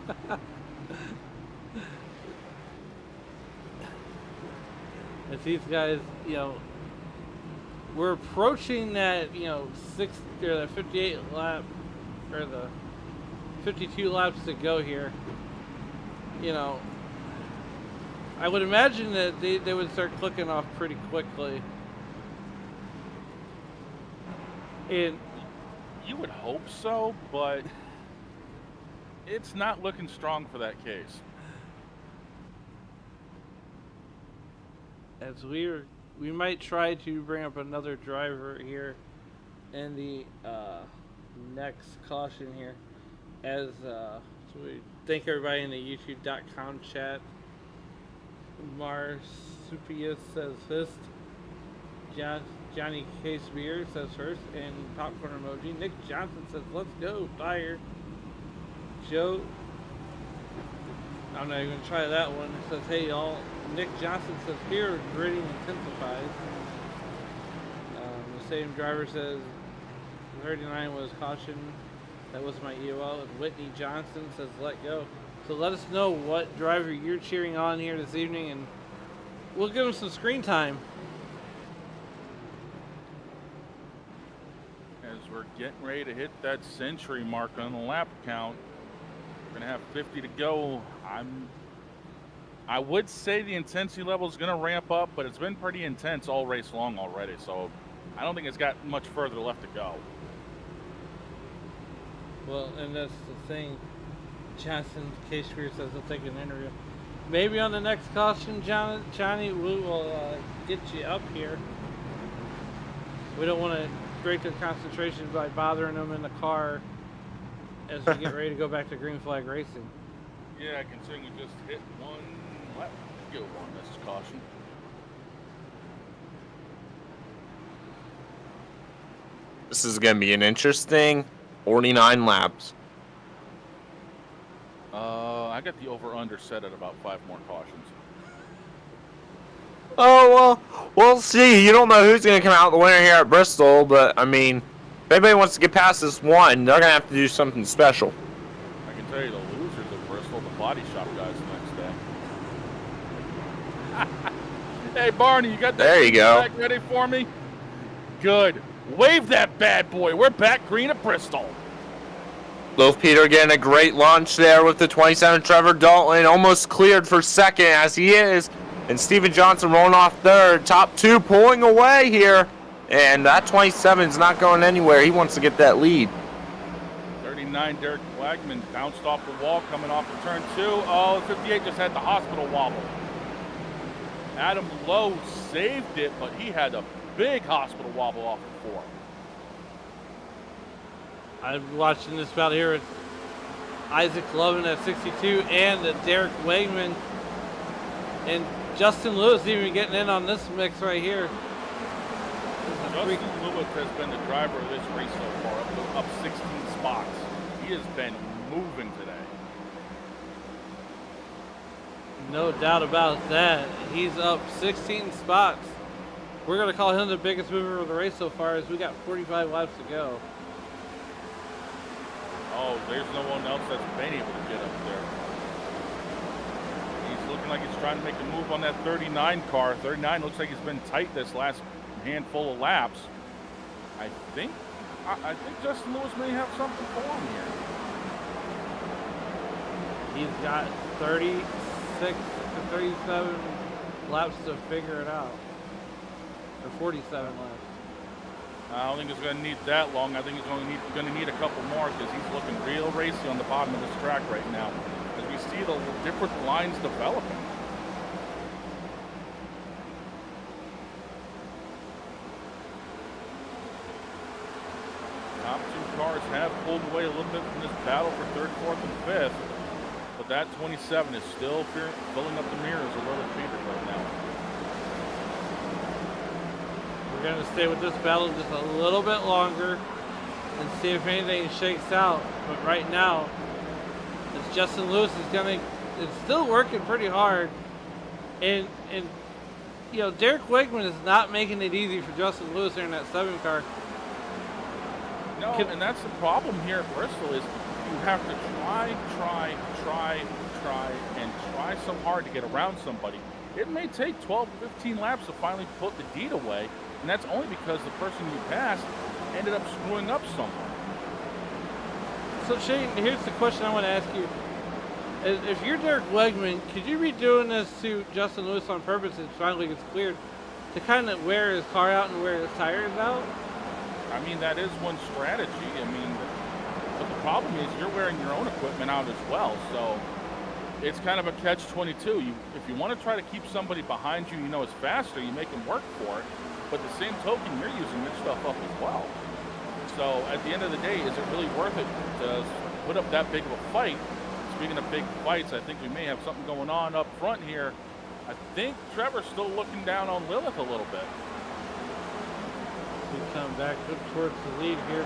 As these guys, you know, we're approaching that, you know, 58 lap, or the 52 laps to go here. You know, I would imagine that they would start clicking off pretty quickly. And You would hope so, but it's not looking strong for that case. as we might try to bring up another driver here in the next caution here, as so we thank everybody in the youtube.com chat. Marsupius says fist, Johnny Case Beer says first, and popcorn emoji. Nick Johnson says let's go fire. Joe, I'm not even gonna try that one. It says hey y'all. Nick Johnson says here gritting intensifies. The same driver says 39 was caution. That was my EOL. And Whitney Johnson says let go. So let us know what driver you're cheering on here this evening, and we'll give them some screen time. As we're getting ready to hit that century mark on the lap count, we're gonna have 50 to go. I would say the intensity level is gonna ramp up, but it's been pretty intense all race long already, so I don't think it's got much further left to go. Well, and that's the thing. Johnson Case Spears says he'll take an interview. Maybe on the next caution, Johnny, we will get you up here. We don't want to break their concentration by bothering them in the car as we get ready to go back to green flag racing. Yeah, considering we just hit one lap to go on this caution. This is going to be an interesting 49 laps. I got the over-under set at about 5 more cautions. Oh, well, we'll see. You don't know who's going to come out the winner here at Bristol, but, I mean, anybody wants to get past this one, they're going to have to do something special. I can tell you the losers of Bristol, the body shop guys the next day. Hey, Barney, you got that There you go. flag ready for me? Good. Wave that bad boy. We're back green at Bristol. Lil Peter getting a great launch there with the 27. Trevor Dalton almost cleared for second as he is. And Steven Johnson rolling off third. Top two pulling away here. And that 27 is not going anywhere. He wants to get that lead. 39, Derek Wagman bounced off the wall coming off of turn 2. Oh, 58 just had the hospital wobble. Adam Lowe saved it, but he had a big hospital wobble off the 4. I'm watching this battle here with Isaac Lovin at 62 and Derek Wegman. And Justin Lewis even getting in on this mix right here. Justin Lewis has been the driver of this race so far, up 16 spots. He has been moving today. No doubt about that. He's up 16 spots. We're going to call him the biggest mover of the race so far as we got 45 laps to go. Oh, there's no one else that's been able to get up there. He's looking like he's trying to make a move on that 39 car. 39 looks like he's been tight this last handful of laps. I think Justin Lewis may have something for him here. He's got 36 to 37 laps to figure it out. Or 47 laps. I don't think it's going to need that long. I think he's going to need a couple more because he's looking real racy on the bottom of this track right now as we see the different lines developing. Top two cars have pulled away a little bit from this battle for 3rd, 4th, and 5th, but that 27 is still filling up the mirrors a little bit right now. We're going to stay with this battle just a little bit longer and see if anything shakes out. But right now, it's Justin Lewis is still working pretty hard. And you know, Derek Wegman is not making it easy for Justin Lewis there in that 7 car. No, and that's the problem here at Bristol is you have to try so hard to get around somebody. It may take 12 to 15 laps to finally put the deed away, and that's only because the person you passed ended up screwing up somewhere. So Shane, here's the question I want to ask you. If you're Derek Wegman, could you be doing this to Justin Lewis on purpose and finally gets cleared to kind of wear his car out and wear his tires out? I mean, that is one strategy. I mean, but the problem is you're wearing your own equipment out as well, so it's kind of a catch-22. If you want to try to keep somebody behind you, you know, is faster, you make them work for it. But the same token, you're using your stuff up as well. So at the end of the day, is it really worth it to put up that big of a fight? Speaking of big fights, I think we may have something going on up front here. I think Trevor's still looking down on Lilith a little bit. We come back up towards the lead here.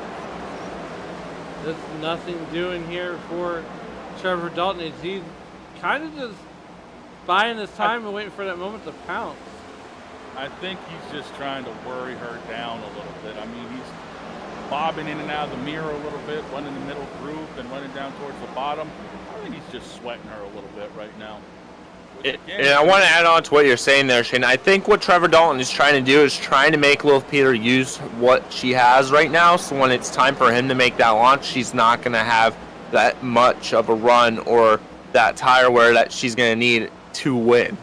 There's nothing doing here for Trevor Dalton. He's kind of just buying his time and waiting for that moment to pounce. I think he's just trying to worry her down a little bit. I mean, he's bobbing in and out of the mirror a little bit, running the middle group and running down towards the bottom. I think he's just sweating her a little bit right now. And I want to add on to what you're saying there, Shane. I think what Trevor Dalton is trying to do is trying to make Lil Peter use what she has right now. So when it's time for him to make that launch, she's not going to have that much of a run or that tire wear that she's going to need to win.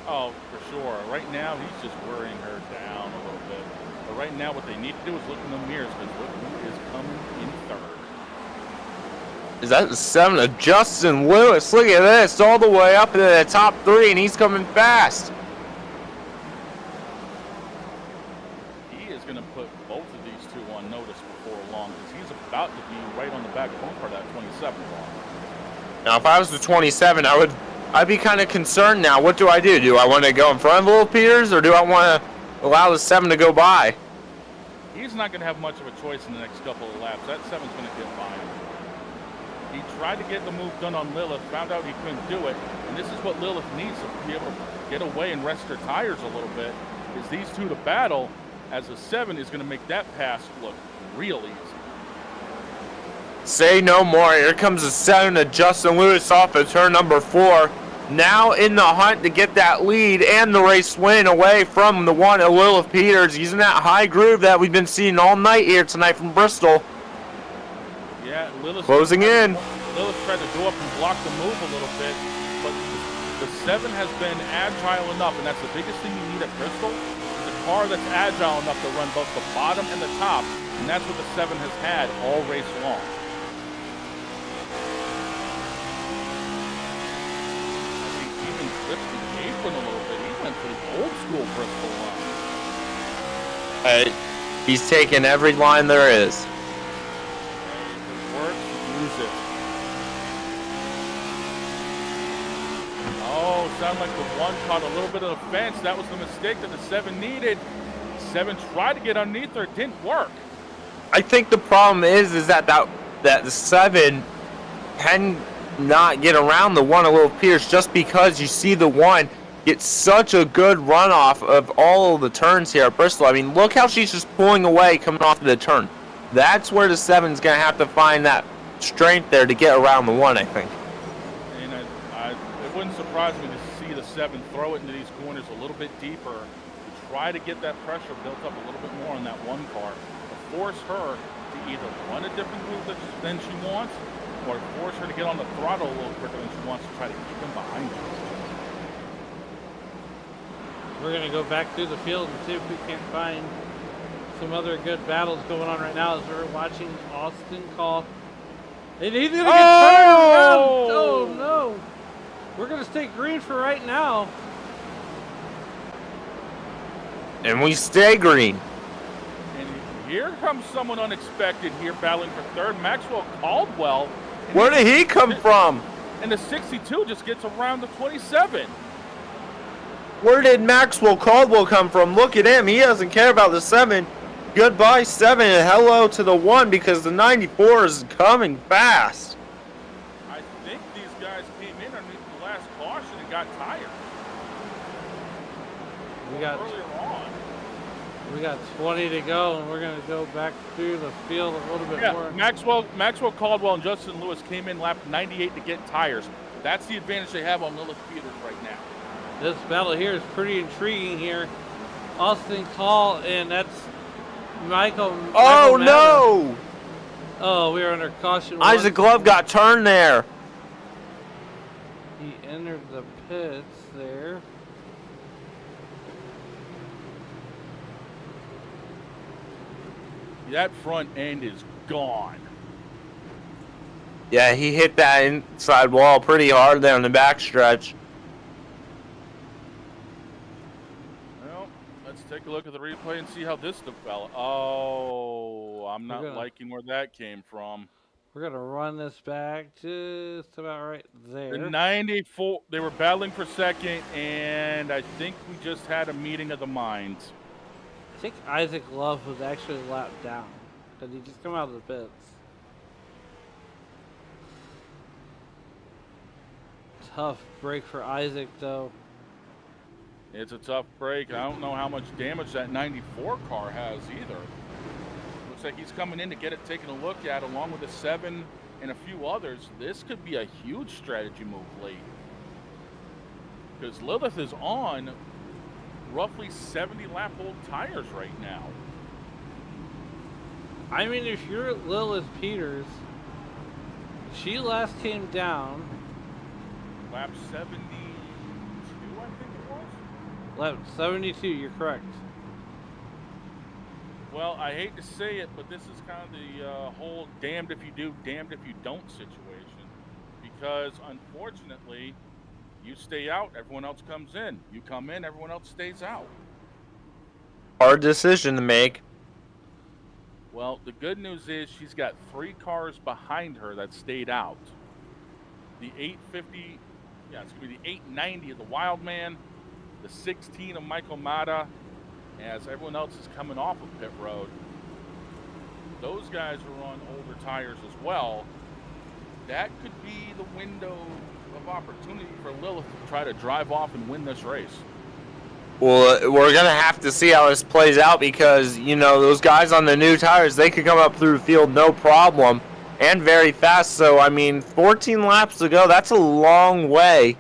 Oh, for sure. Right now, he's just worrying her down a little bit. But right now, what they need to do is look in the mirrors because who is coming in 3rd. Is that the 7 of Justin Lewis? Look at this, all the way up to the top 3, and he's coming fast. He is going to put both of these two on notice before long because he's about to be right on the back bumper of that 27 car. Now, if I was the 27, I'd be kind of concerned now. What do? Do I want to go in front of Lil Peters, or do I want to allow the 7 to go by? He's not going to have much of a choice in the next couple of laps. That 7's going to get by him. He tried to get the move done on Lilith, found out he couldn't do it, and this is what Lilith needs to be able to get away and rest her tires a little bit, is these two to battle, as a 7 is going to make that pass look real easy. Say no more. Here comes the 7 of Justin Lewis off of turn number 4. Now in the hunt to get that lead and the race win away from the 1 of Lilith Peters. Using that high groove that we've been seeing all night here tonight from Bristol. Yeah, Lilith Closing in. Lilith tried to go up and block the move a little bit, but the 7 has been agile enough, and that's the biggest thing you need at Bristol, is a car that's agile enough to run both the bottom and the top, and that's what the 7 has had all race long. He even flipped the apron a little bit. He went for the old school Bristol line. He's taking every line there is. Sound like the 1 caught a little bit of the fence. That was the mistake that the 7 needed. 7 tried to get underneath her. It didn't work. I think the problem is that the 7 can not get around the 1 of Lil Pierce just because you see the 1 get such a good runoff of all of the turns here at Bristol. I mean, look how she's just pulling away coming off of the turn. That's where the 7's going to have to find that strength there to get around the 1, I think. And it wouldn't surprise me to see the 7 throw it into these corners a little bit deeper to try to get that pressure built up a little bit more on that 1 car, to force her to either run a different move than she wants, or force her to get on the throttle a little quicker than she wants to try to keep him behind her. We're going to go back through the field and see if we can't find some other good battles going on right now as we're watching Austin call. And he's going to get turned! Oh, no! We're going to stay green for right now. And we stay green. And here comes someone unexpected here battling for 3rd, Maxwell Caldwell. Where did he come from? And the 62 just gets around the 27. Where did Maxwell Caldwell come from? Look at him. He doesn't care about the 7. Goodbye, 7, and hello to the 1 because the 94 is coming fast. I think these guys came in underneath the last caution and got tired. We got 20 to go, and we're going to go back through the field a little bit more. Maxwell Caldwell and Justin Lewis came in lap 98 to get tires. That's the advantage they have on Lilith Peters right now. This battle here is pretty intriguing here. Austin Call, and that's Michael. Oh, no! Oh, we are under caution. Isaac Love got turned there. He entered the pits there. That front end is gone. Yeah, he hit that inside wall pretty hard there on the backstretch. Well, let's take a look at the replay and see how this developed. Oh, I'm not liking where that came from. We're going to run this back just about right there. The 94, they were battling for 2nd, and I think we just had a meeting of the minds. I think Isaac Love was actually lapped down. Did he just come out of the pits? Tough break for Isaac, though. It's a tough break. I don't know how much damage that 94 car has either. Looks like he's coming in to get it taken a look at, along with the 7 and a few others. This could be a huge strategy move late. Because Lilith is on roughly 70 lap old tires right now. I mean, if you're Lilith Peters, she last came down lap 72, I think it was. Lap 72, you're correct. Well, I hate to say it, but this is kind of the whole damned if you do, damned if you don't situation. Because unfortunately, you stay out, everyone else comes in. You come in, everyone else stays out. Hard decision to make. Well, the good news is she's got 3 cars behind her that stayed out. The 850, yeah, it's going to be the 890 of the Wildman, the 16 of Michael Mata, as everyone else is coming off of pit road. Those guys are on older tires as well. That could be the window of opportunity for Lilith to try to drive off and win this race. Well, we're going to have to see how this plays out because, you know, those guys on the new tires, they could come up through the field no problem and very fast. So, I mean, 14 laps to go, that's a long way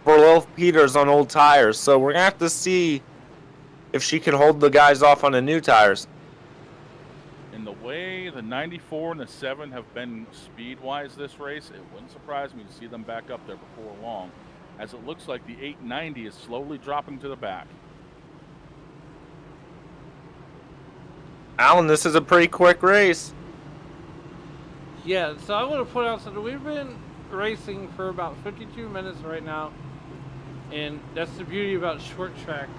for Lil Peters on old tires. So, we're going to have to see if she can hold the guys off on the new tires. In the way the 94 and the 7 have been speed-wise this race, it wouldn't surprise me to see them back up there before long, as it looks like the 890 is slowly dropping to the back. Alan, this is a pretty quick race. Yeah, so I want to point out something. We've been racing for about 52 minutes right now, and that's the beauty about short tracks.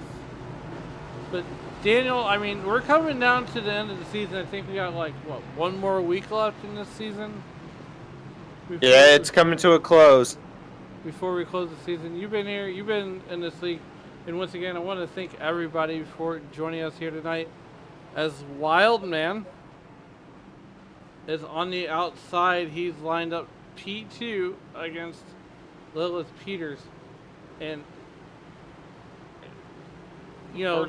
But Daniel, I mean, we're coming down to the end of the season. I think we got like, what, one more week left in this season? Yeah, it's coming to a close. Before we close the season, you've been here, you've been in this league, and once again, I want to thank everybody for joining us here tonight. As Wildman is on the outside, he's lined up P2 against Lilith Peters, and you know,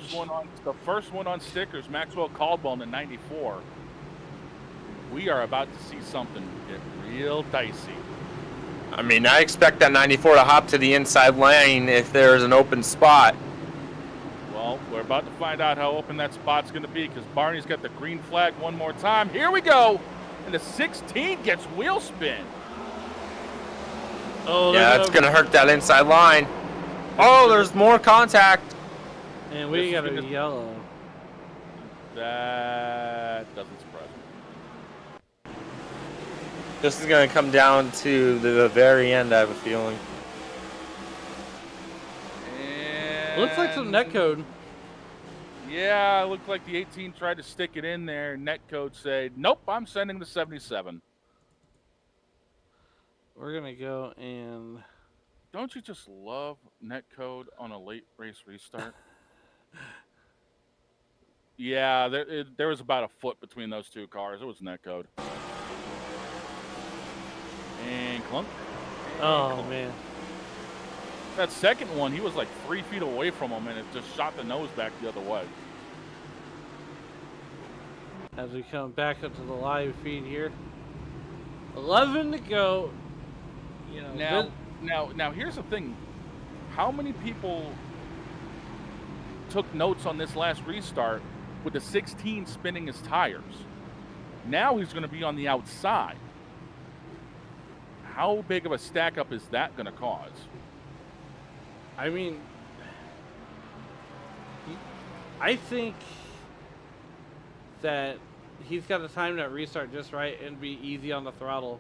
the first one on stickers, Maxwell Caldwell in the 94. We are about to see something get real dicey. I mean, I expect that 94 to hop to the inside lane if there's an open spot. Well, we're about to find out how open that spot's going to be because Barney's got the green flag one more time. Here we go. And the 16 gets wheel spin. oh, Yeah, that's going to hurt that inside line. Oh, there's more contact. and we got a yellow. That doesn't surprise me. This is going to come down to the very end, I have a feeling. And Looks like some netcode. Yeah, it looked like the 18 tried to stick it in there. Netcode said, nope, I'm sending the 77. We're going to go and... Don't you just love netcode on a late race restart? Yeah, there was about a foot between those two cars. It was netcode. And clunk. Oh, clunk. man. That second one, he was like 3 feet away from him, and it just shot the nose back the other way. As we come back up to the live feed here. 11 to go. You know, Now, here's the thing. How many people took notes on this last restart with the 16 spinning his tires? Now he's going to be on the outside. How big of a stack up is that going to cause? I mean, I think that he's got to time that restart just right and be easy on the throttle.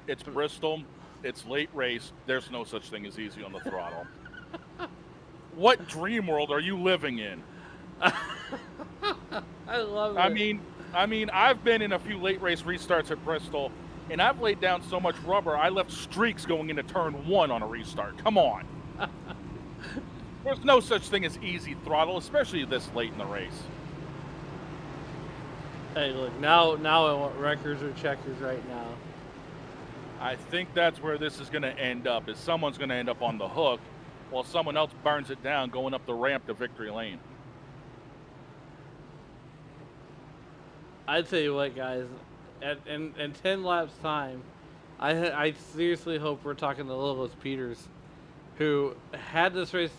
It's Bristol. It's late race. There's no such thing as easy on the throttle. What dream world are you living in? I love it. I mean, I've been in a few late race restarts at Bristol, and I've laid down so much rubber, I left streaks going into turn 1 on a restart. Come on. There's no such thing as easy throttle, especially this late in the race. Hey, look, now I want records or checkers right now. I think that's where this is going to end up, is someone's going to end up on the hook while someone else burns it down going up the ramp to victory lane. I tell you what, guys, in 10 laps time, I seriously hope we're talking to Lilith Peters, who had this race,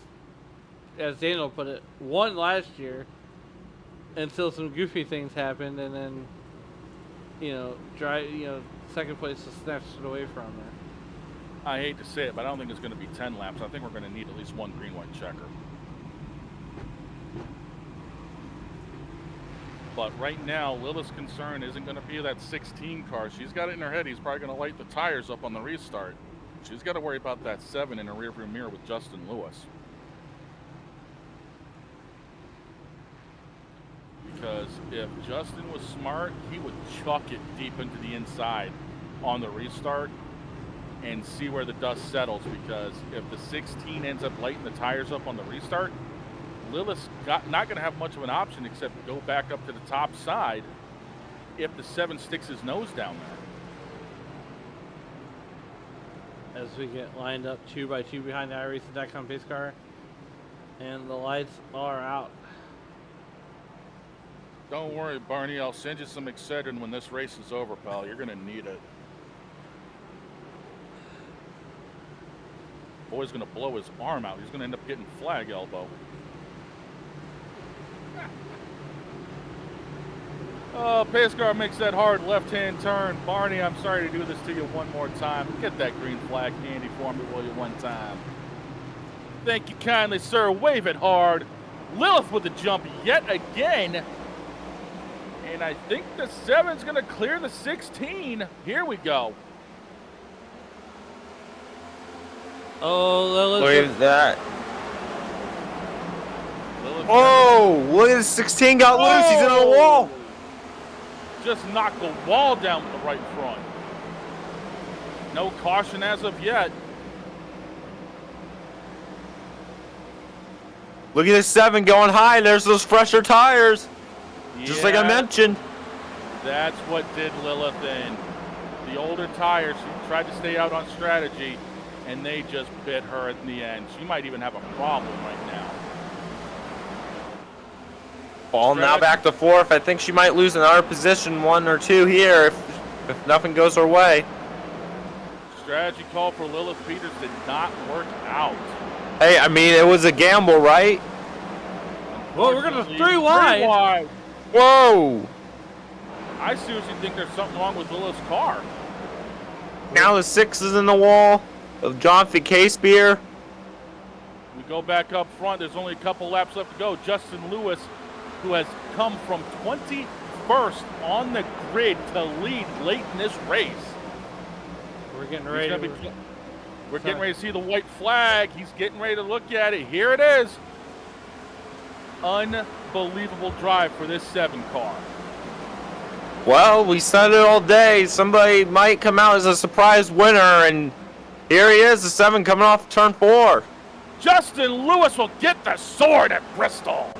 as Daniel put it, won last year until some goofy things happened, and then, second place just snatched it away from her. I hate to say it, but I don't think it's going to be 10 laps. I think we're going to need at least one green-white checker. But right now, Lilith's concern isn't going to be that 16 car. She's got it in her head. He's probably going to light the tires up on the restart. She's got to worry about that 7 in her rearview mirror with Justin Lewis. Because if Justin was smart, he would chuck it deep into the inside on the restart and see where the dust settles, because if the 16 ends up lighting the tires up on the restart, Lilith's not going to have much of an option except go back up to the top side if the 7 sticks his nose down there. As we get lined up 2 by 2 behind the iRacing.com pace car. And the lights are out. Don't worry, Barney. I'll send you some Excedrin when this race is over, pal. You're going to need it. Boy's going to blow his arm out. He's going to end up getting flag elbow. Oh, pace car makes that hard left-hand turn. Barney, I'm sorry to do this to you one more time. Get that green flag handy for me, will you, one time? Thank you kindly, sir. Wave it hard. Lilith with the jump yet again. And I think the 7's going to clear the 16. Here we go. Oh, Lilith. Look at that. Lilith Whoa! Look at the 16 got loose. He's in the wall. Just knocked the wall down with the right front. No caution as of yet. Look at the 7 going high. There's those fresher tires. Just like I mentioned. That's what did Lilith in. The older tires, she tried to stay out on strategy, and they just bit her in the end. She might even have a problem right now. Ball now back to 4th. I think she might lose another position, 1 or 2 here if nothing goes her way. Strategy call for Lilith Peters did not work out. Hey, I mean, it was a gamble, right? Well, we're going to 3 wide. Whoa! I seriously think there's something wrong with Lilith's car. Now the 6 is in the wall of John Ficaspear. We go back up front. There's only a couple laps left to go. Justin Lewis, who has come from 21st on the grid to lead late in this race. We're getting ready. We're getting ready to see the white flag. He's getting ready to look at it. Here it is. Unbelievable drive for this 7 car. Well, we said it all day. Somebody might come out as a surprise winner, and here he is, the 7 coming off turn 4. Justin Lewis will get the sword at Bristol.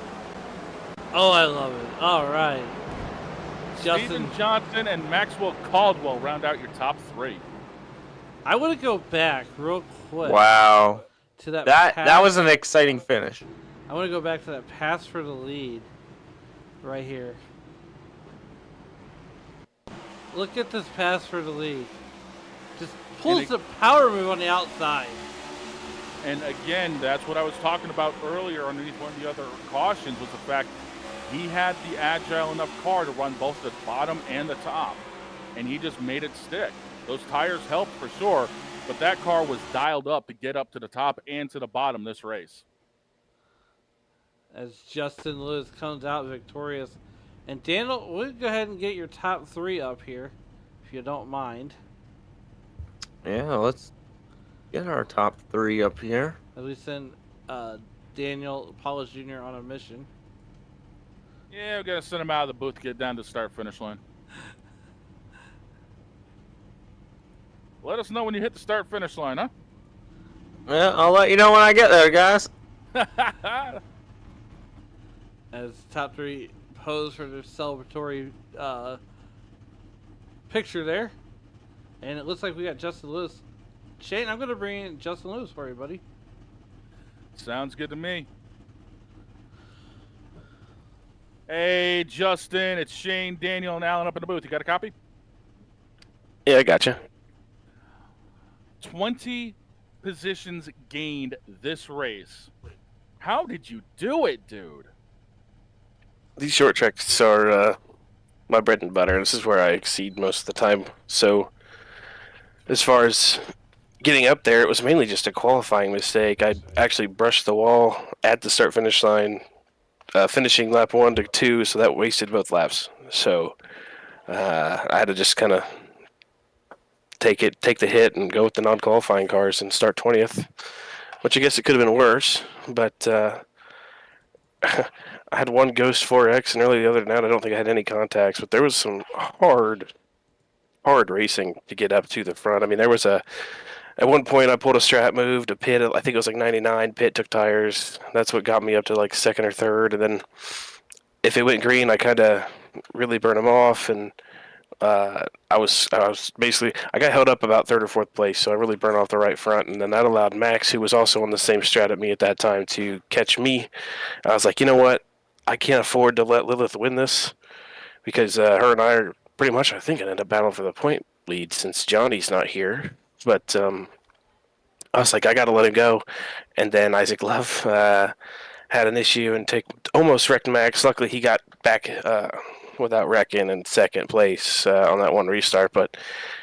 Oh, I love it. All right. Stephen Johnson and Maxwell Caldwell round out your top 3. I want to go back real quick. Wow. To that that was an exciting finish. I want to go back to that pass for the lead right here. Look at this pass for the lead. Just pulls the power move on the outside. And again, that's what I was talking about earlier underneath one of the other cautions, was the fact he had the agile enough car to run both the bottom and the top. And he just made it stick. Those tires helped for sure, but that car was dialed up to get up to the top and to the bottom this race. As Justin Lewis comes out victorious. And Daniel, we'll go ahead and get your top 3 up here, if you don't mind. Yeah, let's get our top 3 up here. As we send Daniel Paulus Jr. on a mission. Yeah, we got to send him out of the booth to get down to the start-finish line. Let us know when you hit the start-finish line, huh? Yeah, I'll let you know when I get there, guys. As top 3 pose for their celebratory picture there. And it looks like we got Justin Lewis. Shane, I'm going to bring in Justin Lewis for you, buddy. Sounds good to me. Hey, Justin, it's Shane, Daniel, and Alan up in the booth. You got a copy? Yeah, I gotcha. 20 positions gained this race. How did you do it, dude? These short tracks are my bread and butter. This is where I exceed most of the time. So, as far as getting up there, it was mainly just a qualifying mistake. I actually brushed the wall at the start-finish line, finishing lap 1 to 2, so that wasted both laps. So, I had to just kind of take the hit and go with the non-qualifying cars and start 20th, which I guess it could have been worse, but I had one Ghost 4X, and early the other night I don't think I had any contacts, but there was some hard racing to get up to the front. I mean, there was at one point I pulled a strat move to pit, I think it was like 99, pit, took tires. That's what got me up to like 2nd or 3rd, and then if it went green, I kind of really burned them off, and I was basically I got held up about third or fourth place, so I really burned off the right front, and then that allowed Max, who was also on the same strat at me at that time, to catch me. I was like, you know what? I can't afford to let Lilith win this because her and I are pretty much, I think, gonna end up battling for the point lead since Johnny's not here. But I was like, I got to let him go, and then Isaac Love had an issue and almost wrecked Max. Luckily, he got back without wrecking in second place on that one restart. But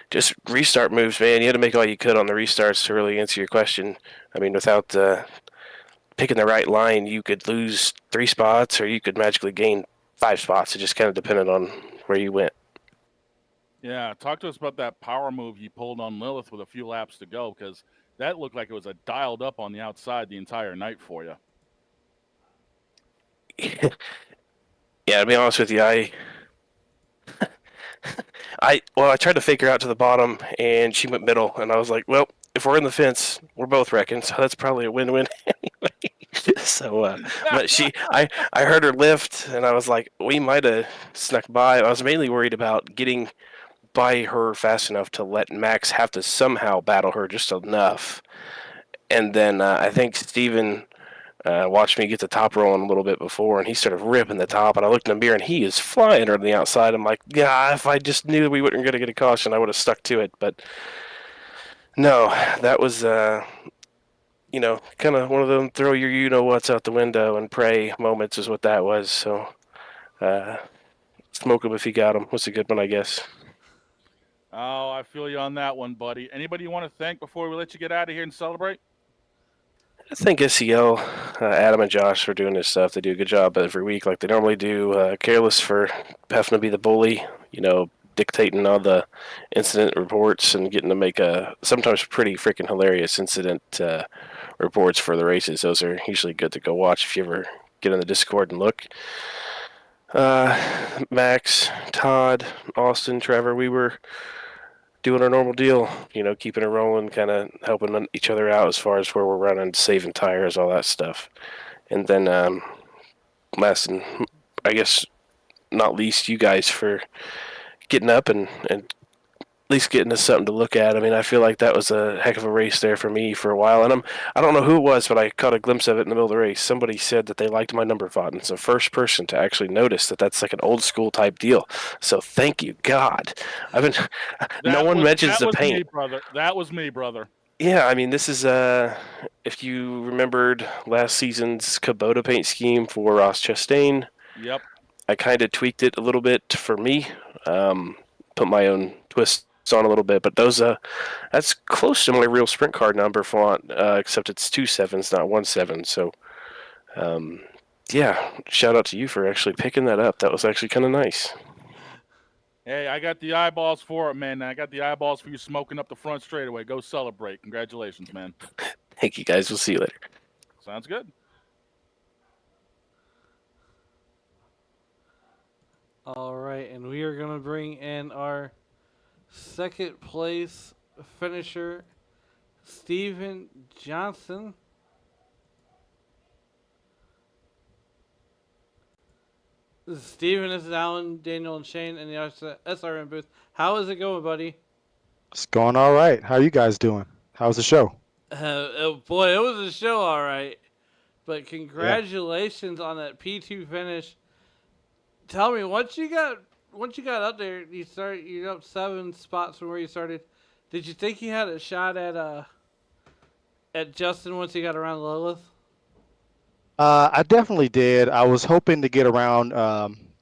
just restart moves, man. You had to make all you could on the restarts to really answer your question. I mean, without picking the right line, you could lose 3 spots or you could magically gain 5 spots. It just kind of depended on where you went. Yeah, talk to us about that power move you pulled on Lilith with a few laps to go, because that looked like it was a dialed up on the outside the entire night for you. Yeah, to be honest with you, I tried to fake her out to the bottom, and she went middle, and I was like, well, if we're in the fence, we're both wrecking, so that's probably a win-win anyway. So, but I heard her lift, and I was like, we might have snuck by. I was mainly worried about getting by her fast enough to let Max have to somehow battle her just enough. And then I think Steven watched me get the top rolling a little bit before, and he started ripping the top, and I looked in the mirror, and he is flying her on the outside. I'm like, yeah, if I just knew we weren't going to get a caution, I would have stuck to it. But no, that was, kind of one of them throw your you-know-what's out the window and pray moments is what that was. So smoke him if you got him. What's a good one, I guess. Oh, I feel you on that one, buddy. Anybody you want to thank before we let you get out of here and celebrate? I think SCL, Adam and Josh for doing this stuff. They do a good job every week like they normally do. Careless for having to be the bully, dictating all the incident reports and getting to make a sometimes pretty freaking hilarious incident reports for the races. Those are usually good to go watch if you ever get in the Discord and look. Max, Todd, Austin, Trevor, we were doing our normal deal, keeping it rolling, kind of helping each other out as far as where we're running, saving tires, all that stuff. And then last and I guess not least, you guys for getting up and at least getting us something to look at. I mean, I feel like that was a heck of a race there for me for a while. And I don't know who it was, but I caught a glimpse of it in the middle of the race. Somebody said that they liked my number font. And it's the first person to actually notice that that's like an old school type deal. So thank you, God. No one mentions the paint. Me, brother. That was me, brother. Yeah, I mean, this is, if you remembered last season's Kubota paint scheme for Ross Chastain. Yep. I kind of tweaked it a little bit for me, put my own twist on a little bit, but that's close to my real sprint car number font, except it's 2 7s, not 1 7. So, yeah, shout out to you for actually picking that up. That was actually kind of nice. Hey, I got the eyeballs for it, man. I got the eyeballs for you smoking up the front straightaway. Go celebrate. Congratulations, man. Thank you, guys. We'll see you later. Sounds good. All right, and we are going to bring in our second place finisher, Steven Johnson. This is Steven, this is Alan, Daniel, and Shane in the SRM booth. How is it going, buddy? It's going all right. How are you guys doing? How's the show? Boy, it was a show, all right. But congratulations on that P2 finish. Tell me, once you got up there, you're up 7 spots from where you started. Did you think you had a shot at Justin once you got around Lilith? I definitely did. I was hoping to get around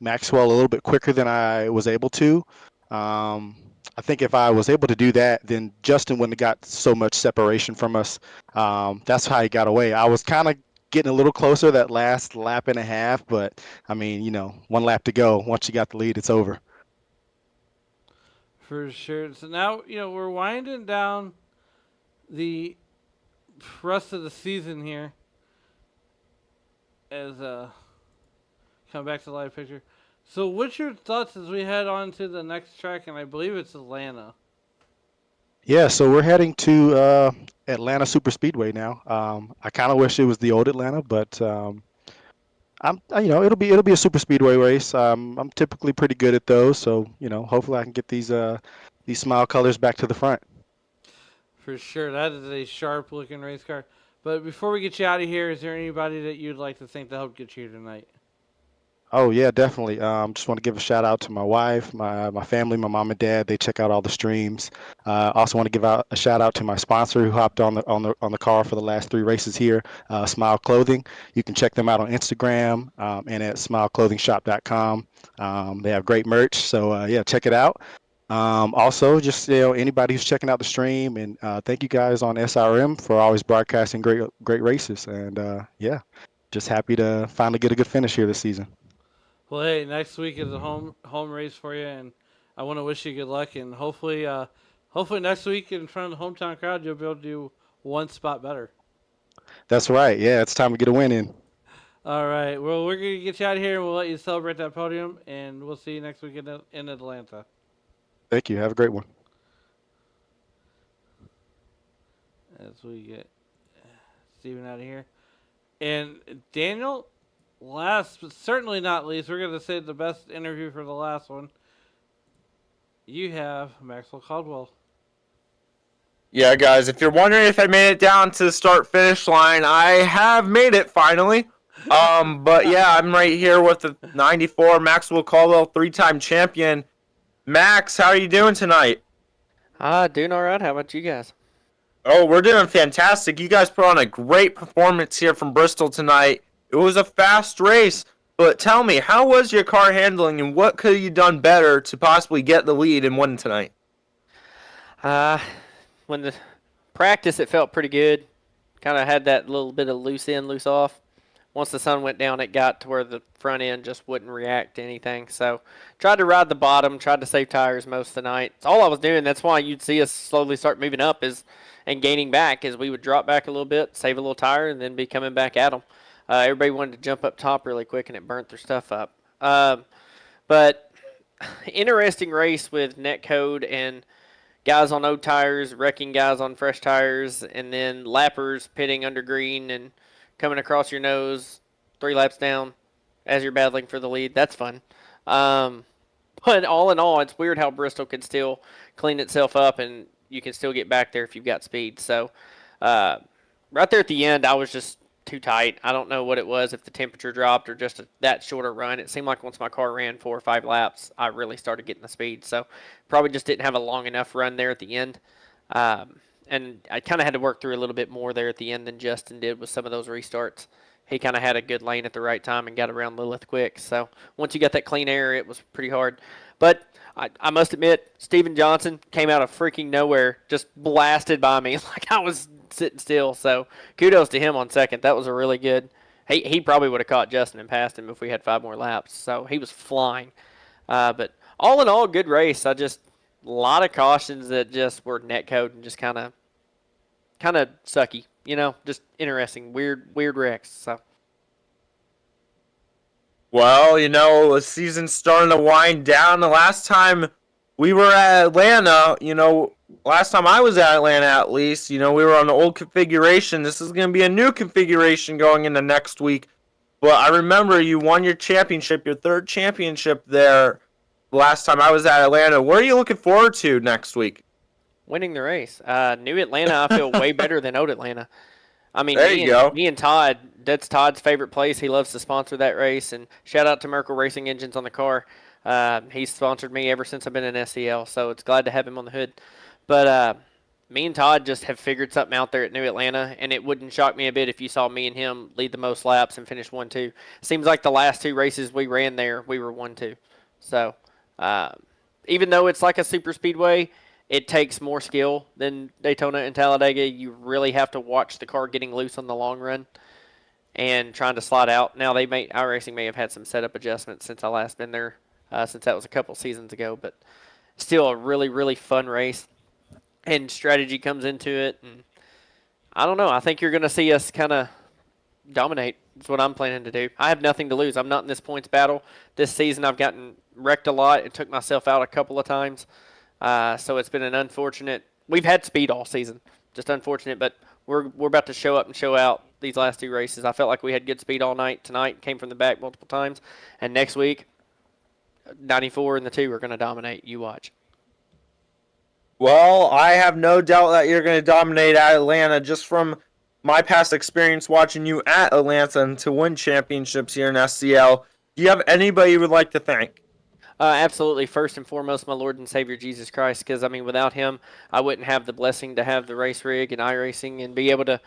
Maxwell a little bit quicker than I was able to. I think if I was able to do that, then Justin wouldn't have got so much separation from us. That's how he got away. I was kind of getting a little closer that last lap and a half, but I mean, 1 lap to go. Once you got the lead, it's over. For sure. So now, we're winding down the rest of the season here. As come back to the live picture. So what's your thoughts as we head on to the next track, and I believe it's Atlanta? Yeah, so we're heading to Atlanta Super Speedway now. I kind of wish it was the old Atlanta, but it'll be a super speedway race. I'm typically pretty good at those, so hopefully I can get these smile colors back to the front. For sure, that is a sharp looking race car. But before we get you out of here, is there anybody that you'd like to thank to help get you here tonight? Oh yeah, definitely. Just want to give a shout out to my wife, my family, my mom and dad. They check out all the streams. Also want to give out a shout out to my sponsor who hopped on the car for the last 3 races here, Smile Clothing. You can check them out on Instagram and at smileclothingshop.com. They have great merch, so yeah, check it out. Also, just anybody who's checking out the stream, and thank you guys on SRM for always broadcasting great races. And yeah, just happy to finally get a good finish here this season. Well, hey, next week is a home race for you, and I want to wish you good luck. And hopefully next week in front of the hometown crowd, you'll be able to do one spot better. That's right. Yeah, it's time to get a win in. All right. Well, we're gonna get you out of here, and we'll let you celebrate that podium. And we'll see you next week in Atlanta. Thank you. Have a great one. As we get Steven out of here, and Daniel. Last but certainly not least, we're going to save the best interview for the last one. You have Maxwell Caldwell. Yeah, guys, if you're wondering if I made it down to the start-finish line, I have made it finally. But yeah, I'm right here with the 94 Maxwell Caldwell, 3-time champion. Max, how are you doing tonight? Doing all right. How about you guys? Oh, we're doing fantastic. You guys put on a great performance here from Bristol tonight. It was a fast race, but tell me, how was your car handling, and what could you done better to possibly get the lead and win tonight? When the practice, it felt pretty good. Kind of had that little bit of loose in, loose off. Once the sun went down, it got to where the front end just wouldn't react to anything. So tried to ride the bottom, tried to save tires most of the night. It's all I was doing. That's why you'd see us slowly start moving up and gaining back, is we would drop back a little bit, save a little tire, and then be coming back at them. Everybody wanted to jump up top really quick, and it burnt their stuff up. But interesting race with netcode and guys on old tires wrecking guys on fresh tires, and then lappers pitting under green and coming across your nose 3 laps down as you're battling for the lead. That's fun. But all in all, it's weird how Bristol can still clean itself up, and you can still get back there if you've got speed. So right there at the end, I was just too tight. I don't know what it was, if the temperature dropped or just that shorter run. It seemed like once my car ran 4 or 5 laps, I really started getting the speed. So probably just didn't have a long enough run there at the end. And I kind of had to work through a little bit more there at the end than Justin did with some of those restarts. He kind of had a good lane at the right time and got around Lilith quick. So once you got that clean air, it was pretty hard. But I must admit, Steven Johnson came out of freaking nowhere, just blasted by me like I was sitting still. So kudos to him on second. That was a really good. He probably would have caught Justin and passed him if we had 5 more laps. So he was flying. But all in all, good race. A lot of cautions that just were netcode and just kind of sucky. Just interesting, weird wrecks. So. Well, the season's starting to wind down. The last time we were at Atlanta, last time I was at Atlanta at least, we were on the old configuration. This is going to be a new configuration going into next week. But I remember you won your championship, your 3rd championship there last time I was at Atlanta. What are you looking forward to next week? Winning the race. New Atlanta, I feel way better than old Atlanta. I mean, me and Todd, that's Todd's favorite place. He loves to sponsor that race. And shout out to Merkle Racing Engines on the car. He's sponsored me ever since I've been in SCL, so it's glad to have him on the hood. But me and Todd just have figured something out there at New Atlanta, and it wouldn't shock me a bit if you saw me and him lead the most laps and finish 1-2. Seems like the last 2 races we ran there, we were 1-2. So even though it's like a super speedway, it takes more skill than Daytona and Talladega. You really have to watch the car getting loose on the long run and trying to slide out. Now, iRacing may have had some setup adjustments since I last been there, since that was a couple seasons ago, but still a really, really fun race. And strategy comes into it. And I don't know. I think you're going to see us kind of dominate. That's what I'm planning to do. I have nothing to lose. I'm not in this points battle. This season I've gotten wrecked a lot and took myself out a couple of times. So it's been an unfortunate. We've had speed all season, just unfortunate. But we're about to show up and show out these last 2 races. I felt like we had good speed all night. Tonight came from the back multiple times, and next week, 94 and the 2 are going to dominate. You watch. Well, I have no doubt that you're going to dominate at Atlanta just from my past experience watching you at Atlanta and to win championships here in SCL. Do you have anybody you would like to thank? Absolutely. First and foremost, my Lord and Savior Jesus Christ, because, I mean, without him, I wouldn't have the blessing to have the race rig and iRacing and be able to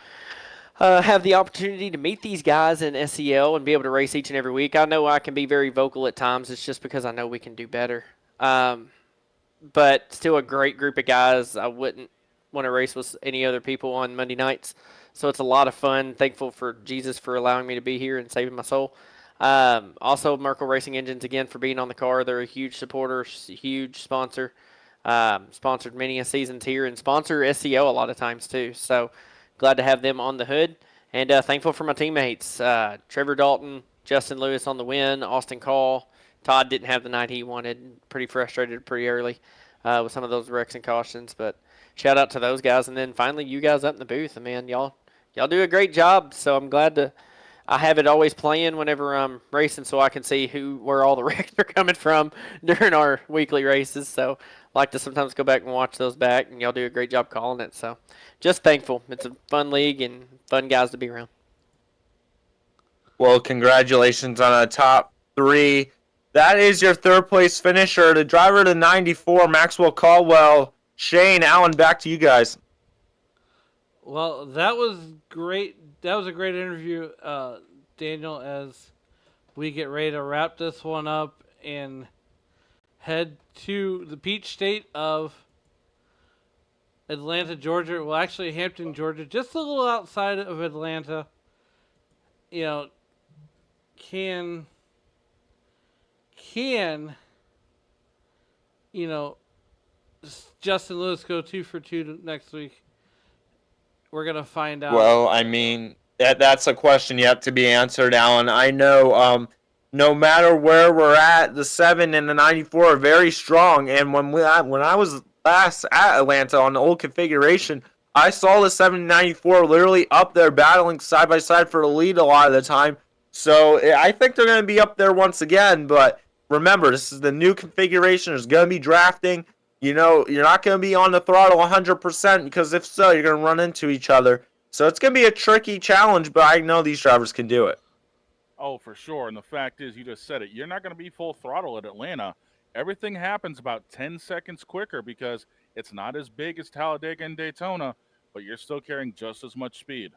have the opportunity to meet these guys in SCL and be able to race each and every week. I know I can be very vocal at times. It's just because I know we can do better. But still a great group of guys. I wouldn't want to race with any other people on Monday nights. So it's a lot of fun. Thankful for Jesus for allowing me to be here and saving my soul. Also, Merkle Racing Engines, again, for being on the car. They're a huge supporter, huge sponsor. Sponsored many seasons here and sponsor SCL a lot of times too. So glad to have them on the hood. And thankful for my teammates. Trevor Dalton, Justin Lewis on the win, Austin Call. Todd didn't have the night he wanted. Pretty frustrated pretty early with some of those wrecks and cautions. But shout out to those guys. And then finally, you guys up in the booth. And man, y'all do a great job. So I'm glad I have it always playing whenever I'm racing so I can see where all the wrecks are coming from during our weekly races. So I like to sometimes go back and watch those back. And y'all do a great job calling it. So just thankful. It's a fun league and fun guys to be around. Well, congratulations on a top 3. That is your 3rd place finisher, the driver to 94, Maxwell Caldwell. Shane, Allen, back to you guys. Well, that was great. That was a great interview, Daniel, as we get ready to wrap this one up and head to the Peach State of Atlanta, Georgia. Well, actually, Hampton, Georgia, just a little outside of Atlanta. You know, can Justin Lewis go 2 for 2 next week? We're gonna find out. Well, I mean, that's a question yet to be answered, Alan. I know no matter where we're at, the 7 and the 94 are very strong. And when I was last at Atlanta on the old configuration, I saw the 7 and 94 literally up there battling side by side for the lead a lot of the time. So I think they're going to be up there once again. But remember, this is the new configuration. There's going to be drafting. You know, you're not going to be on the throttle 100% because if so, you're going to run into each other. So it's going to be a tricky challenge, but I know these drivers can do it. Oh, for sure. And the fact is, you just said it. You're not going to be full throttle at Atlanta. Everything happens about 10 seconds quicker because it's not as big as Talladega and Daytona, but you're still carrying just as much speed.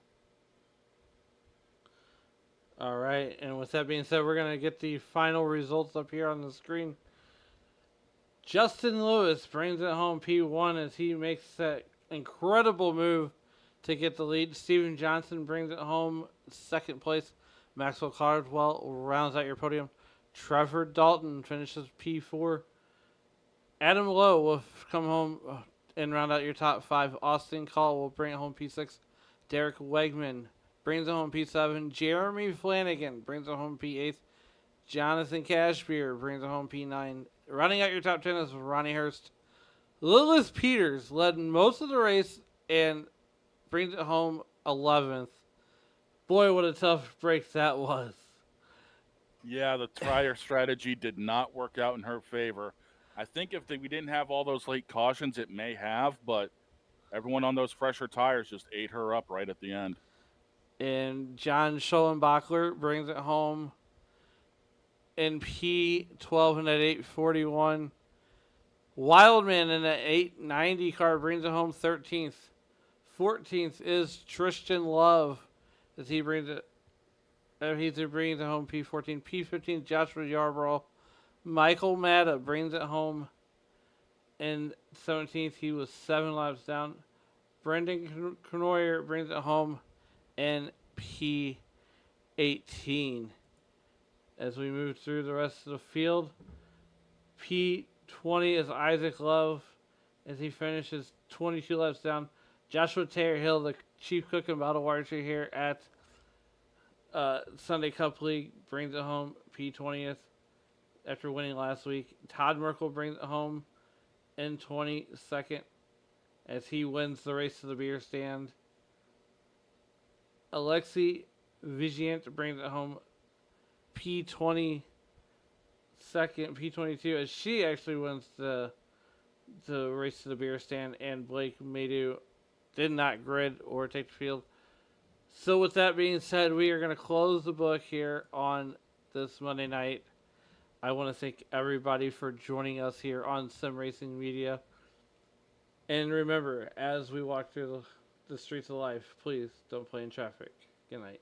All right, and with that being said, we're going to get the final results up here on the screen. Justin Lewis brings it home P1 as he makes that incredible move to get the lead. Steven Johnson brings it home 2nd place. Maxwell Caldwell rounds out your podium. Trevor Dalton finishes P4. Adam Lowe will come home and round out your top 5. Austin Call will bring it home P6. Derek Wegman brings it home P7. Jeremy Flanagan brings it home P8. Jonathan Cashbeer brings it home P9. Running out your top 10 is Ronnie Hurst. Lillis Peters led most of the race and brings it home 11th. Boy, what a tough break that was. Yeah, the tire strategy did not work out in her favor. I think if we didn't have all those late cautions, it may have, but everyone on those fresher tires just ate her up right at the end. And John Schollenbachler brings it home in P12 and at 841. Wildman in the 890 car brings it home 13th. 14th is Tristan Love as he brings it. He's bringing it home P14. P15 Joshua Yarborough. Michael Matta brings it home in 17th. He was 7 laps down. Brendan Knoyer brings it home in P18. As we move through the rest of the field, P20 is Isaac Love as he finishes 22 laps down. Joshua Taylor Hill, the chief cook and bottle washer here at Sunday Cup League, brings it home P20th after winning last week. Todd Merkel brings it home in 22nd as he wins the race to the beer stand. Alexi Vigiant brings it home P20 second, P22, as she actually wins the race to the beer stand, and Blake Maydew did not grid or take the field. So with that being said, we are going to close the book here on this Monday night. I want to thank everybody for joining us here on Sim Racing Media. And remember, as we walk through the streets of life, please don't play in traffic. Good night.